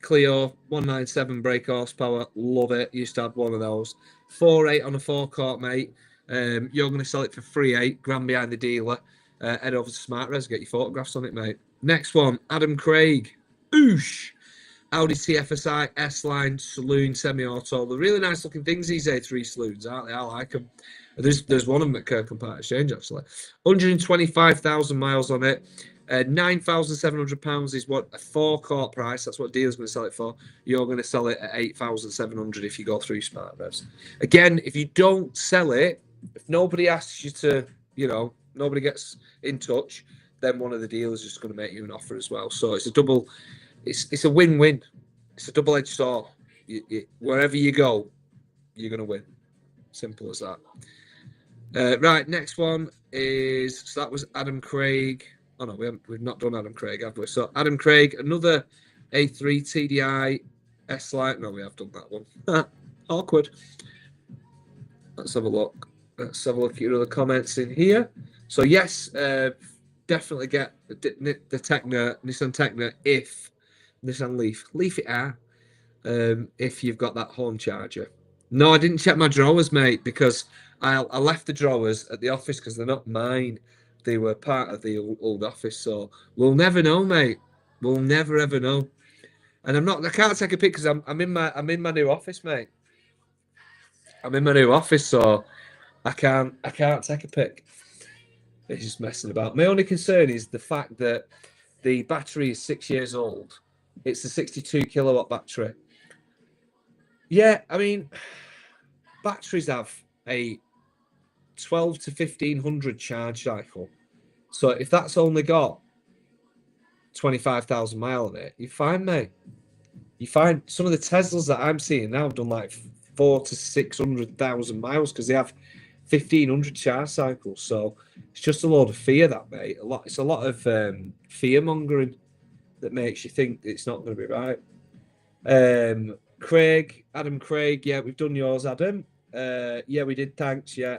Clio 197 brake horsepower. Love it. Used to have one of those. 4.8 on a forecourt, mate. You're going to sell it for 3.8 grand behind the dealer. Head over to Smart Res, get your photographs on it, mate. Next one, Adam Craig. Oosh. Audi TFSI, S-Line, Saloon, Semi-Auto. They're really nice looking things, these A3 Saloons, aren't they? I like them. There's one of them at Kirkham Part Exchange, actually. 125,000 miles on it. £9,700 is what a forecourt price. That's what dealer's going to sell it for. You're going to sell it at 8,700 if you go through Smart Revs. Again, if you don't sell it, if nobody asks you to, nobody gets in touch, then one of the dealers is just going to make you an offer as well. So it's a double. It's a win-win. It's a double-edged sword. Wherever you go, you're going to win. Simple as that. Right, next one is, so that was Adam Craig. Oh no, we've not done Adam Craig, have we? So Adam Craig, another A3 TDI S-Line. No, we have done that one. Awkward. Let's have a look. Let's have a look at your other comments in here. So yes, definitely get the Tecna, Nissan Tecna if Nissan Leaf it are, if you've got that home charger. No, I didn't check my drawers, mate, because I left the drawers at the office because they're not mine. They were part of the old office, so we'll never know, mate. We'll never ever know. And I can't take a pic because I'm in my new office, mate. I'm in my new office, so I can't take a pic. It's just messing about. My only concern is the fact that the battery is 6 years old. It's a 62 kilowatt battery. Yeah, I mean, batteries have a 12 to 1500 charge cycle. So if that's only got 25,000 miles on it, you're fine, mate. You find some of the Teslas that I'm seeing now have done like 400 to 600,000 miles because they have 1500 charge cycles. So it's just a load of fear, that, mate. It's a lot of fear mongering that makes you think it's not going to be right. Adam Craig, yeah, we've done yours, Adam. Yeah, we did. Thanks. Yeah,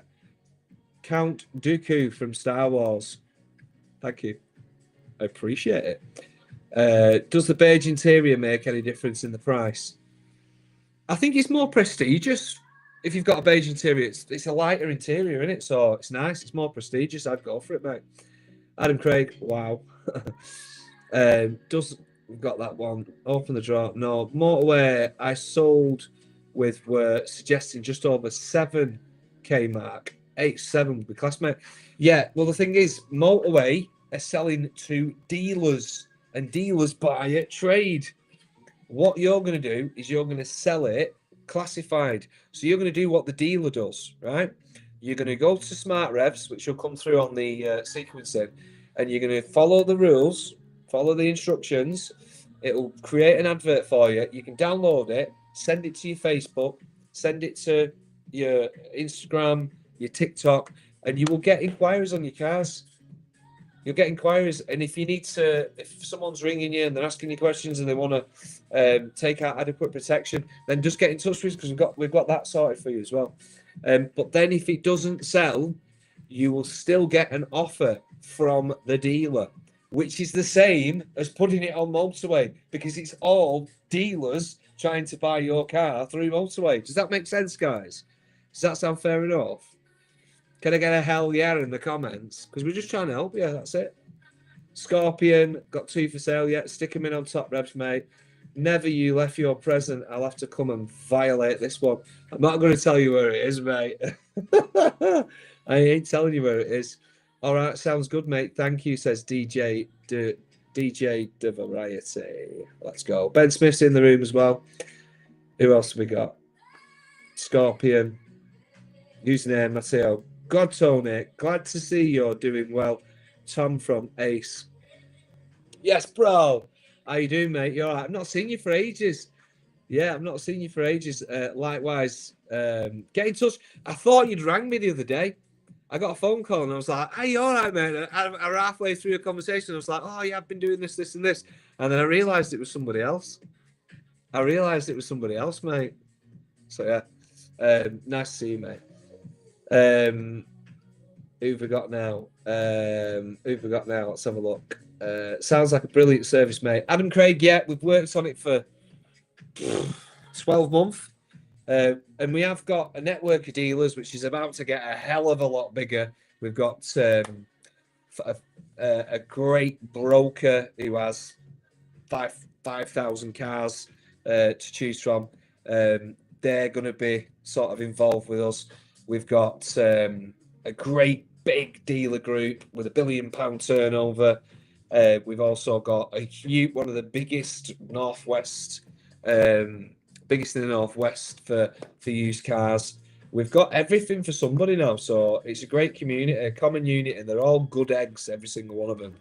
Count Dooku from Star Wars. Thank you. I appreciate it. Does the beige interior make any difference in the price? I think it's more prestigious. If you've got a beige interior, it's a lighter interior, isn't it? So it's nice. It's more prestigious. I'd go for it, mate. Adam Craig, wow. We've got that one. Open the drawer. No, motorway I sold with were suggesting just over 7k mark. 8.7 would be classmate. Yeah, well, the thing is, motorway are selling to dealers, and dealers buy at trade. What you're going to do is you're going to sell it classified. So you're going to do what the dealer does, right? You're going to go to Smart Revs, which will come through on the sequencing, and you're going to follow the rules, follow the instructions. It'll create an advert for you. You can download it, send it to your Facebook, send it to your Instagram, your TikTok, and you will get inquiries on your cars. You'll get inquiries, and if someone's ringing you and they're asking you questions and they want to take out adequate protection, then just get in touch with us because we've got that sorted for you as well. But then if it doesn't sell, you will still get an offer from the dealer, which is the same as putting it on motorway because it's all dealers trying to buy your car through motorway. Does that make sense, guys? Does that sound fair enough? Can I get a hell yeah in the comments? Because we're just trying to help you. That's it. Scorpion, got 2 for sale yet. Stick them in on Top Revs, mate. Never you left your present. I'll have to come and violate this one. I'm not going to tell you where it is, mate. I ain't telling you where it is. All right, sounds good, mate. Thank you, says DJ De Variety. Let's go. Ben Smith's in the room as well. Who else have we got? Scorpion. Username, Matteo. God, Tony, glad to see you're doing well. Tom from Ace. Yes, bro. How you doing, mate? You're all right. I've not seen you for ages. Yeah, I've not seen you for ages. Likewise, get in touch. I thought you'd rang me the other day. I got a phone call and I was like, hey, you all right, man? I'm halfway through a conversation. I was like, oh, yeah, I've been doing this, this, and this. And then I realised it was somebody else. Mate. So, yeah. Nice to see you, mate. Who've we got now? Let's have a look. Sounds like a brilliant service, mate. Adam Craig, yeah, we've worked on it for 12 months. And we have got a network of dealers, which is about to get a hell of a lot bigger. We've got a great broker who has 5,000 cars to choose from. They're going to be sort of involved with us. We've got a great big dealer group with £1 billion turnover. We've also got one of the biggest Northwest, biggest in the Northwest for used cars. We've got everything for somebody now, so it's a great community, a common unit, and they're all good eggs, every single one of them.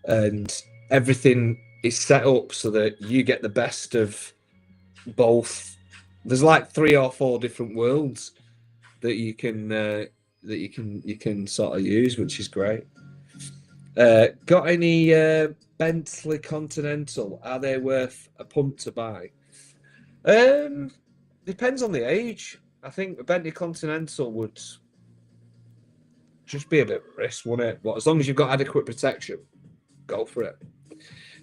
And everything is set up so that you get the best of both. There's like 3 or 4 different worlds that you can sort of use, which is great. Got any Bentley Continental? Are they worth a punt to buy? Depends on the age. I think a Bentley Continental would just be a bit of a risk, wouldn't it? But as long as you've got adequate protection, go for it.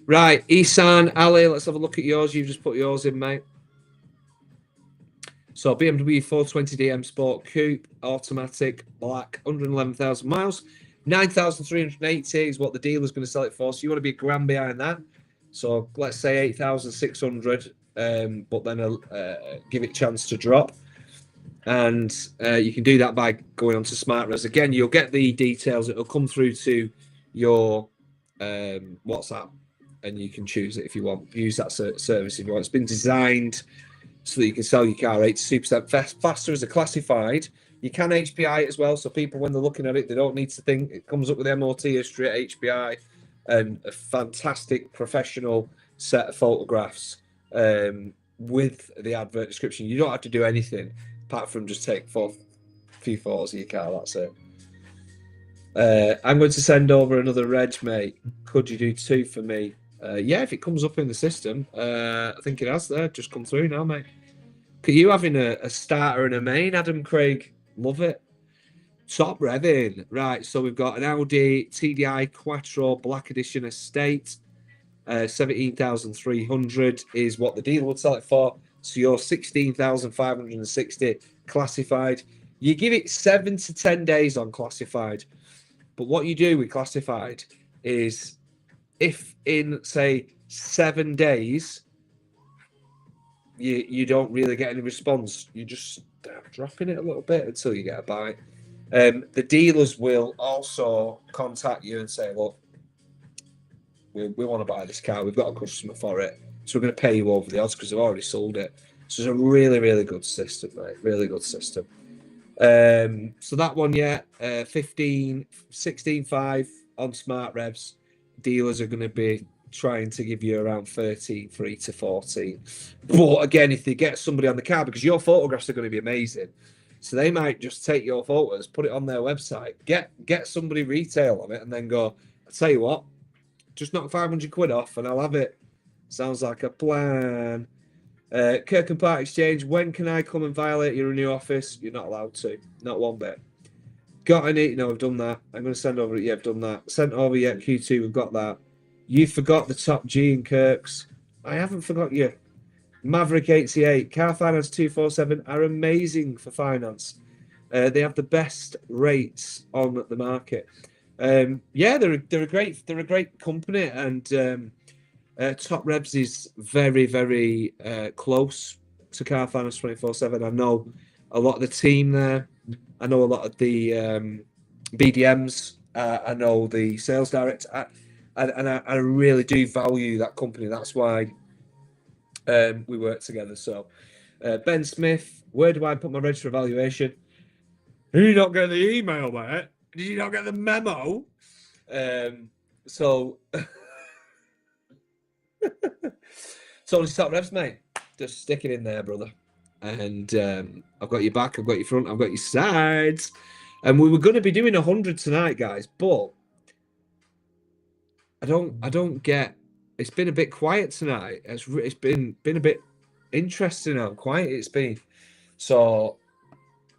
Right, Isan, Ali, let's have a look at yours. You've just put yours in, mate. So BMW 420d M Sport Coupe, automatic, black, 111,000 miles. 9,380 is what the dealer's going to sell it for. So you want to be a grand behind that. So let's say 8,600, but then give it a chance to drop. And you can do that by going on to SmartRes. Again, you'll get the details. It'll come through to your WhatsApp, and you can choose it if you want. Use that service if you want. It's been designed so that you can sell your car 82% faster as a classified. You can HPI it as well, so people, when they're looking at it, they don't need to think. It comes up with MOT history at HPI and a fantastic professional set of photographs with the advert description. You don't have to do anything apart from just take a few photos of your car. That's it. I'm going to send over another reg, mate. Could you do 2 for me? Yeah, if it comes up in the system. I think it has there. Just come through now, mate. Are you having a starter and a main, Adam Craig? Love it. Top revving. Right, so we've got an Audi TDI Quattro Black Edition Estate. 17,300 is what the dealer would sell it for. So you're 16,560 classified. You give it 7 to 10 days on classified. But what you do with classified is, if in, say, 7 days, you don't really get any response, you just start dropping it a little bit until you get a bite. The dealers will also contact you and say, look, we want to buy this car. We've got a customer for it. So we're going to pay you over the odds because they've already sold it. So it's a really, really good system, mate. Really good system. So that one, yeah, 16.5 on Smart Revs. Dealers are going to be trying to give you around 13.3 to 14. But again, if they get somebody on the car, because your photographs are going to be amazing, so they might just take your photos, put it on their website, get somebody retail on it, and then go, I'll tell you what, just knock 500 quid off and I'll have it. Sounds like a plan. Kirk and Part Exchange, when can I come and violate your new office? You're not allowed to. Not one bit. Got any? No, I've done that. I'm going to send over. Yeah, I've done that. Sent over yet. Q2, we've got that. You forgot the top G in Kirk's. I haven't forgot you. Maverick 88, Car Finance 247 are amazing for finance. They have the best rates on the market. Yeah, they're a great company, and Top Revs is very, very close to Car Finance 24/7. I know a lot of the team there. I know a lot of the BDMs. I know the sales director, and I really do value that company. That's why we work together. So, Ben Smith, where do I put my register evaluation? Did you not get the email, mate? Did you not get the memo? So it's Top Revs, mate. Just stick it in there, brother. And I've got your back, I've got your front, I've got your sides. And we were going to be doing 100 tonight, guys, but I don't get. It's been a bit quiet tonight. It's been a bit interesting how quiet it's been. So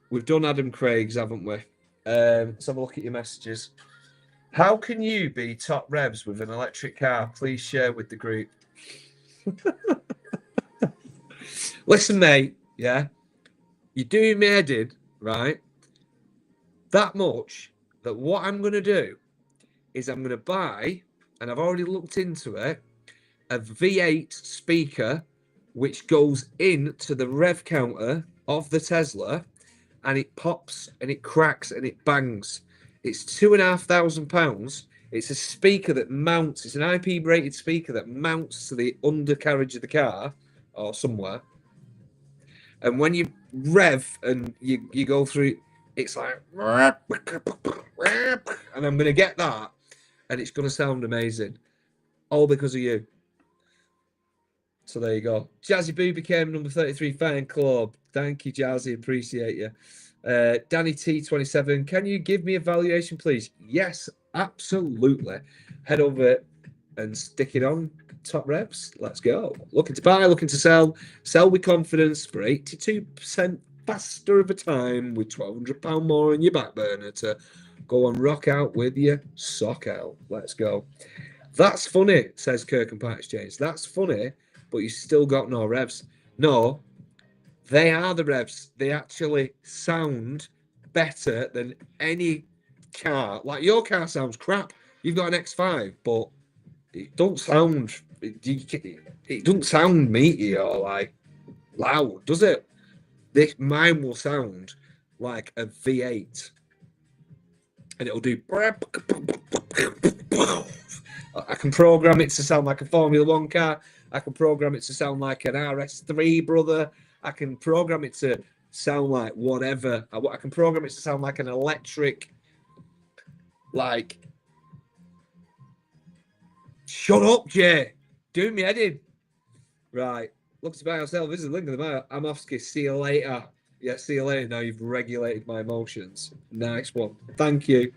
we've done Adam Craig's, haven't we? Let's have a look at your messages. How can you be Top Revs with an electric car? Please share with the group. Listen, mate, yeah, you're doing me head in, right? That much that what I'm going to do is I'm going to buy, and I've already looked into it, a V8 speaker which goes into the rev counter of the Tesla, and it pops and it cracks and it bangs. It's £2,500. It's a speaker that mounts. It's an IP rated speaker that mounts to the undercarriage of the car or somewhere. And when you rev and you go through, it's like, and I'm going to get that, and it's going to sound amazing, all because of you. So there you go. Jazzy Boo became number 33 fan club. Thank you, Jazzy. Appreciate you. Danny T27, can you give me a valuation, please? Yes, absolutely. Head over and stick it on top reps. Let's go. Looking to buy, looking to sell. Sell with confidence for 82% faster of a time with £1,200 more in your back burner to go and rock out with your sock out. Let's go. That's funny, says Kirk and Part Exchange. That's funny, but you still got no revs. No, they are the revs. They actually sound better than any car. Like your car sounds crap. You've got an X5, but it don't sound. It doesn't sound meaty or like loud, does it? Mine will sound like a V8, and it'll do. I can program it to sound like a Formula One car. I can program it to sound like an RS3, brother. I can program it to sound like whatever. I can program it to sound like an electric, like. Shut up, Jay. Do me head in. Right. Look to buy yourself. This is a link in the mail. I'm off. See you later. Yeah, see you later. Now you've regulated my emotions. Nice one. Thank you.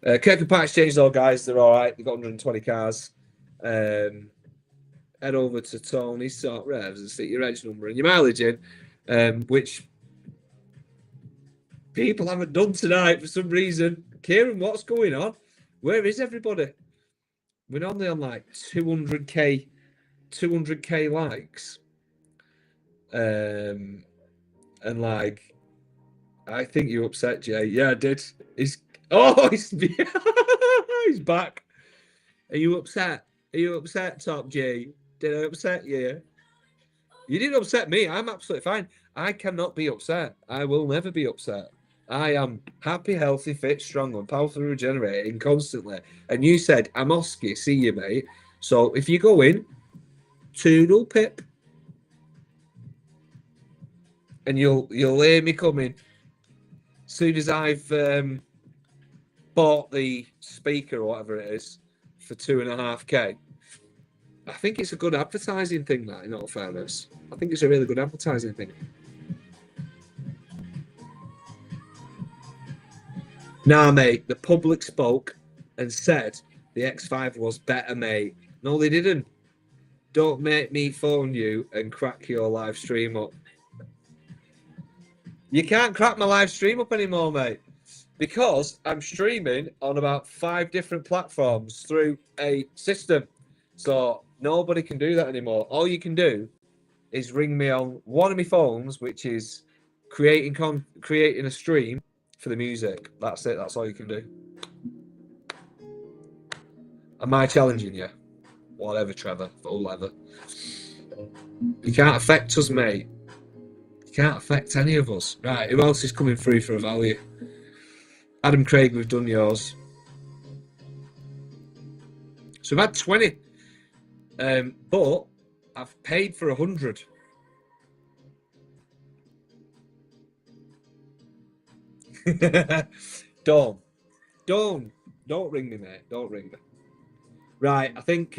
Kirk and Pat Exchange, though, guys. They're all right. They've got 120 cars. Head over to Tony's Sort Revs and stick your edge number and your mileage in, which people haven't done tonight for some reason. Kieran, what's going on? Where is everybody? We're normally on like 200k likes. And like, I think you're upset, Jay. Yeah, I did. He's he's back. Are you upset? Are you upset, Top J? Did I upset you? You didn't upset me. I'm absolutely fine. I cannot be upset. I will never be upset. I am happy, healthy, fit, strong, and powerfully regenerating constantly. And you said, I'm Oski, see you, mate. So if you go in, toodle pip, and you'll hear me coming. As soon as I've bought the speaker or whatever it is for 2.5k, I think it's a good advertising thing, that, in all fairness. I think it's a really good advertising thing. Nah, mate, the public spoke and said the X5 was better, mate. No, they didn't. Don't make me phone you and crack your live stream up. You can't crack my live stream up anymore, mate, because I'm streaming on about 5 different platforms through a system. So nobody can do that anymore. All you can do is ring me on one of my phones, which is creating a stream for the music. That's it. That's all you can do. Am I challenging you? Whatever, Trevor. Whatever. You can't affect us, mate. You can't affect any of us. Right, who else is coming through for a value? Adam Craig, we've done yours. So I've had 20. But I've paid for 100. Don't ring me, mate. Don't ring me. Right, I think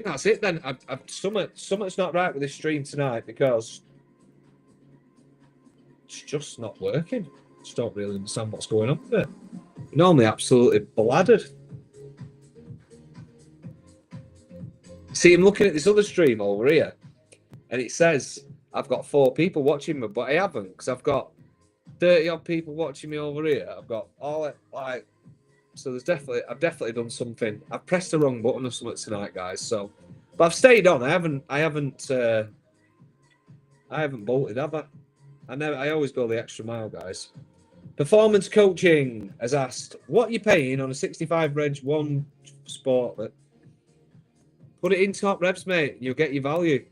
that's it then. Something's not right with this stream tonight because it's just not working. Just don't really understand what's going on with it. Normally absolutely bladdered. See, I'm looking at this other stream over here, and it says I've got 4 people watching me, but I haven't, because I've got 30 odd people watching me over here. I've got all it like. So I've definitely done something. I've pressed the wrong button or something tonight, guys. So, but I've stayed on. I haven't bolted, have I? I always go the extra mile, guys. Performance Coaching has asked, what are you paying on a 65 Reg 1 Sport? Put it in top revs, mate. You'll get your value.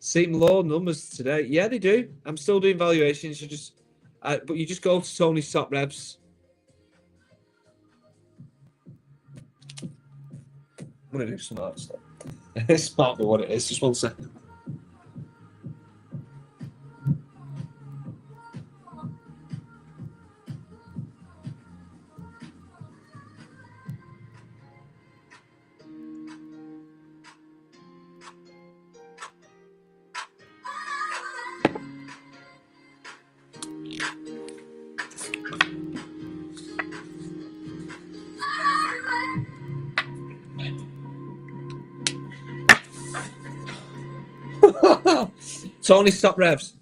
Seem low numbers today. Yeah, they do. I'm still doing valuations. But you just go to Tony's top revs. I'm gonna do some art stuff. This might be what it is. Just one second. Tony's top revs.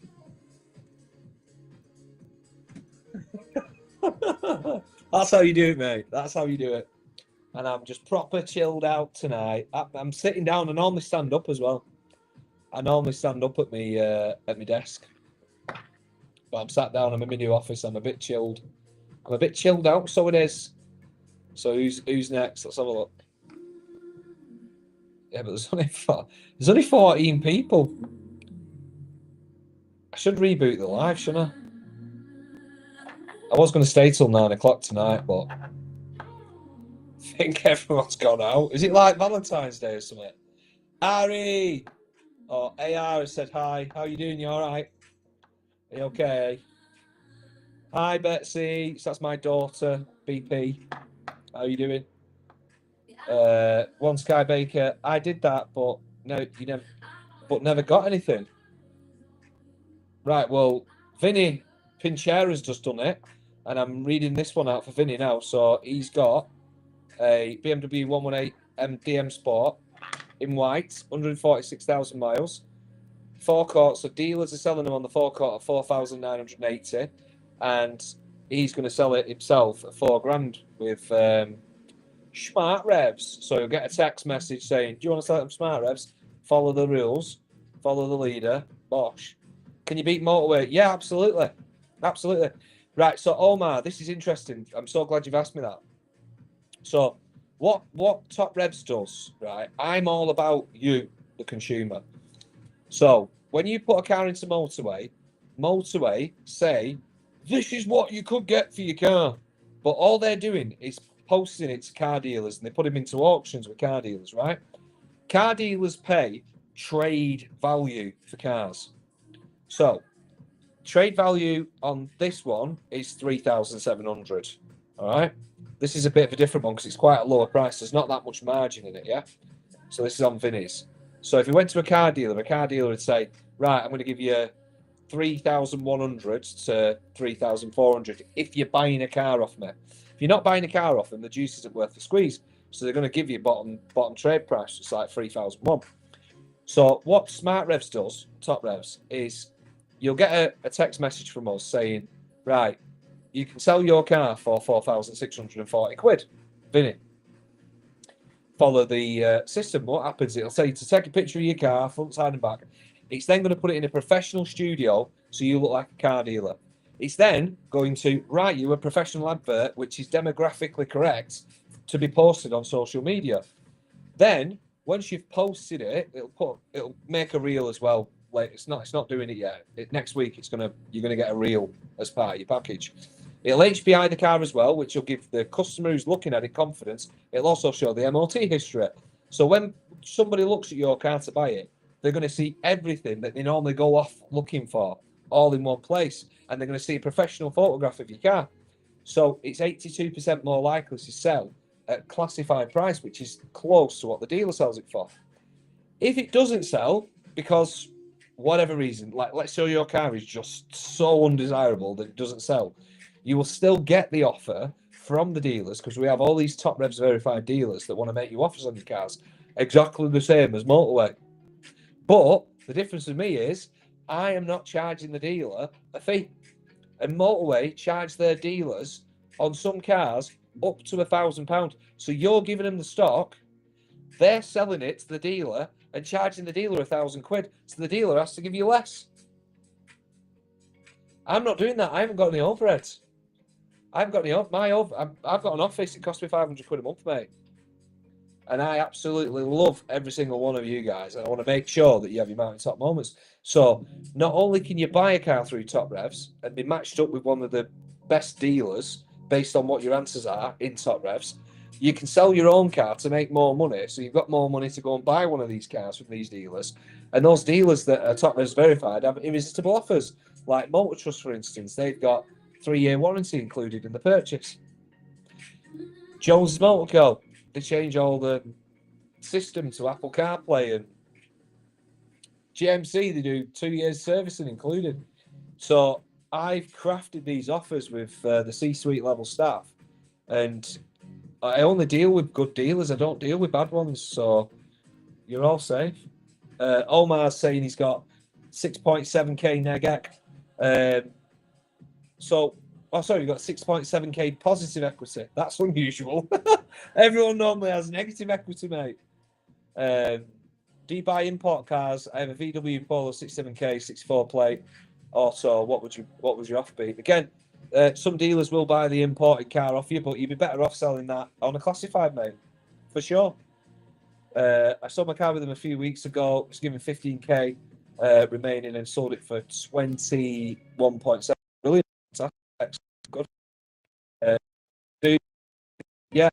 That's how you do it, mate. That's how you do it. And I'm just proper chilled out tonight. I'm sitting down. I normally stand up as well. I normally stand up at my desk. But I'm sat down in my new office. I'm a bit chilled. I'm a bit chilled out, so it is. So who's next? Let's have a look. Yeah, but there's only 14 people. I should reboot the live, shouldn't I? I was going to stay till 9 o'clock tonight, but I think everyone's gone out. Is it like Valentine's Day or something? Ari! Oh, AR has said hi. How you doing? You all right? Are you okay? Hi, Betsy. So that's my daughter, BP. How you doing? One Sky Baker. I did that, but no, never got anything. Right. Well, Vinny Pinchera's just done it, and I'm reading this one out for Vinny now. So he's got a BMW 118 DM Sport in white, 146,000 miles. Forecourt. So dealers are selling them on the forecourt at 4,980, and he's going to sell it himself at $4,000 with smart revs. So you'll get a text message saying, "Do you want to sell them smart revs? Follow the rules, follow the leader." Bosh. Can you beat motorway? Yeah, absolutely, absolutely. Right. So Omar, this is interesting. I'm so glad you've asked me that. So what Top Revs does, right? I'm all about you, the consumer. So when you put a car into motorway say, this is what you could get for your car. But all they're doing is posting it to car dealers, and they put them into auctions with car dealers, right? Car dealers pay trade value for cars. So trade value on this one is 3,700. All right. This is a bit of a different one because it's quite a lower price. There's not that much margin in it, yeah? So this is on Vinny's. So if you went to a car dealer would say, right, I'm going to give you 3,100 to 3,400 if you're buying a car off me. If you're not buying a car off them, the juice isn't worth the squeeze. So they're going to give you bottom trade price. It's like 3,001. So what Smart Revs does, Top Revs, is you'll get a text message from us saying, right, you can sell your car for 4,640 quid. Vinny. Follow the system. What happens? It'll say to take a picture of your car, front, side, and back. It's then going to put it in a professional studio so you look like a car dealer. It's then going to write you a professional advert, which is demographically correct, to be posted on social media. Then, once you've posted it, it'll make a reel as well. Like it's not doing it yet. Next week, you're gonna get a reel as part of your package. It'll HPI the car as well, which will give the customer who's looking at it confidence. It'll also show the MOT history. So when somebody looks at your car to buy it, they're going to see everything that they normally go off looking for, all in one place. And they're going to see a professional photograph of your car. So it's 82% more likely to sell at classified price, which is close to what the dealer sells it for. If it doesn't sell, because whatever reason, like let's say your car is just so undesirable that it doesn't sell, you will still get the offer from the dealers because we have all these Top Revs verified dealers that want to make you offers on your cars exactly the same as motorway. But the difference with me is I am not charging the dealer a fee. And motorway charge their dealers on some cars up to £1,000. So you're giving them the stock, they're selling it to the dealer and charging the dealer £1,000. So the dealer has to give you less. I'm not doing that. I haven't got any overheads. I haven't got any I've got an office. It costs me £500 a month, mate. And I absolutely love every single one of you guys. And I want to make sure that you have your mountaintop moments. So not only can you buy a car through Top Revs and be matched up with one of the best dealers based on what your answers are in Top Revs, you can sell your own car to make more money. So you've got more money to go and buy one of these cars from these dealers. And those dealers that are Top Revs verified have irresistible offers. Like Motor Trust, for instance, they've got 3-year warranty included in the purchase. Jones Motor Co. They change all the system to Apple CarPlay, and GMC they do 2 years servicing included. So I've crafted these offers with the C-suite level staff, and I only deal with good dealers. I don't deal with bad ones. So you're all safe. Omar's saying he's got 6.7k negac. Sorry, you've got 6.7k positive equity. That's unusual. Everyone normally has negative equity, mate. Do you buy import cars? I have a VW Polo 67k, 64 plate, auto. What was your offer be? Again, some dealers will buy the imported car off you, but you'd be better off selling that on a classified, mate, for sure. I sold my car with them a few weeks ago. It's given 15k remaining and sold it for 21.7. Brilliant. That's good. Dude, yeah,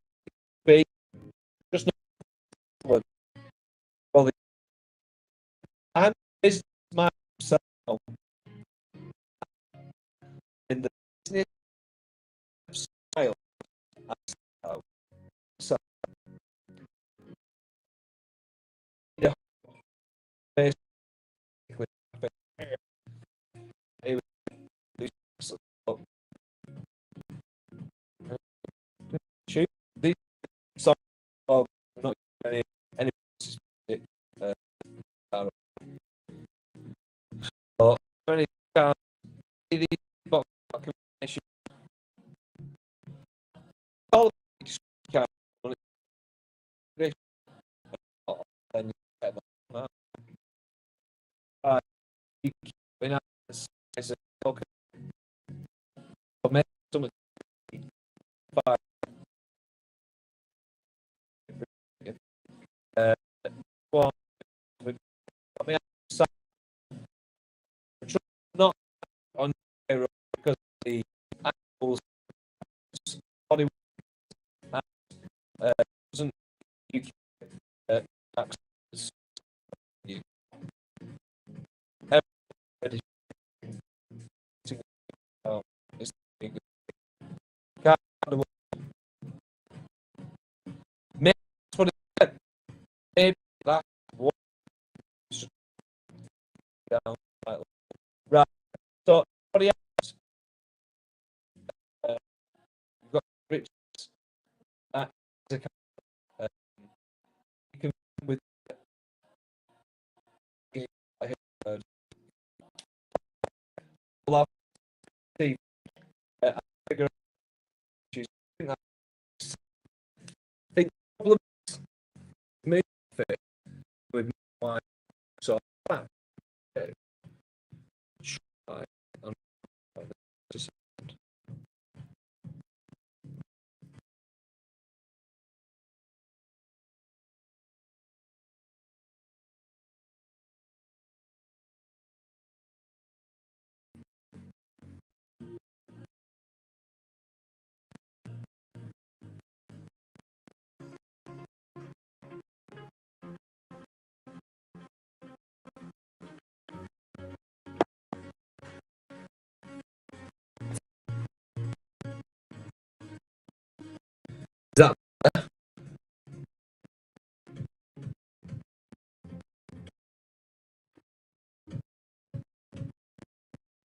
big. Just not. Well, I'm business myself in the business style. So, yeah, basically, it was shoot these songs are not any uh, or any these box documentation all can then you can as a okay something five one I mean not on because the animals body doesn't you access you everybody is can't maybe that's what it said. Maybe that's what down right. So what you've got rich uh, you can with uh, love see figure issues. I think problem me fit with my so that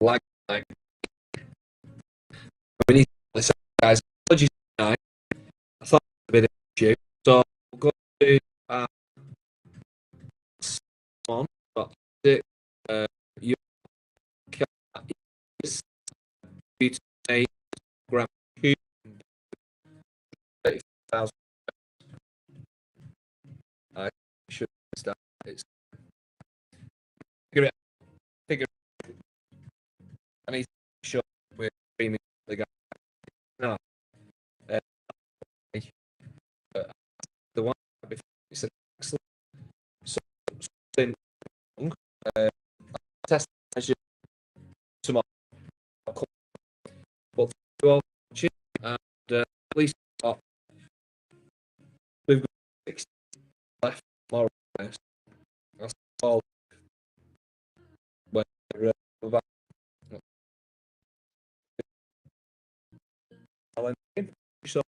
like we need to listen, guys. Apologies tonight. I thought it was a bit of an issue. So we'll go to one. But you is a gram 30,000. I should start. It's figure it. Figure. I need to show we're streaming the guy. No. Uh, the one before. test tomorrow. But well, and at least we've got 6 left tomorrow. That's all. When we're back. So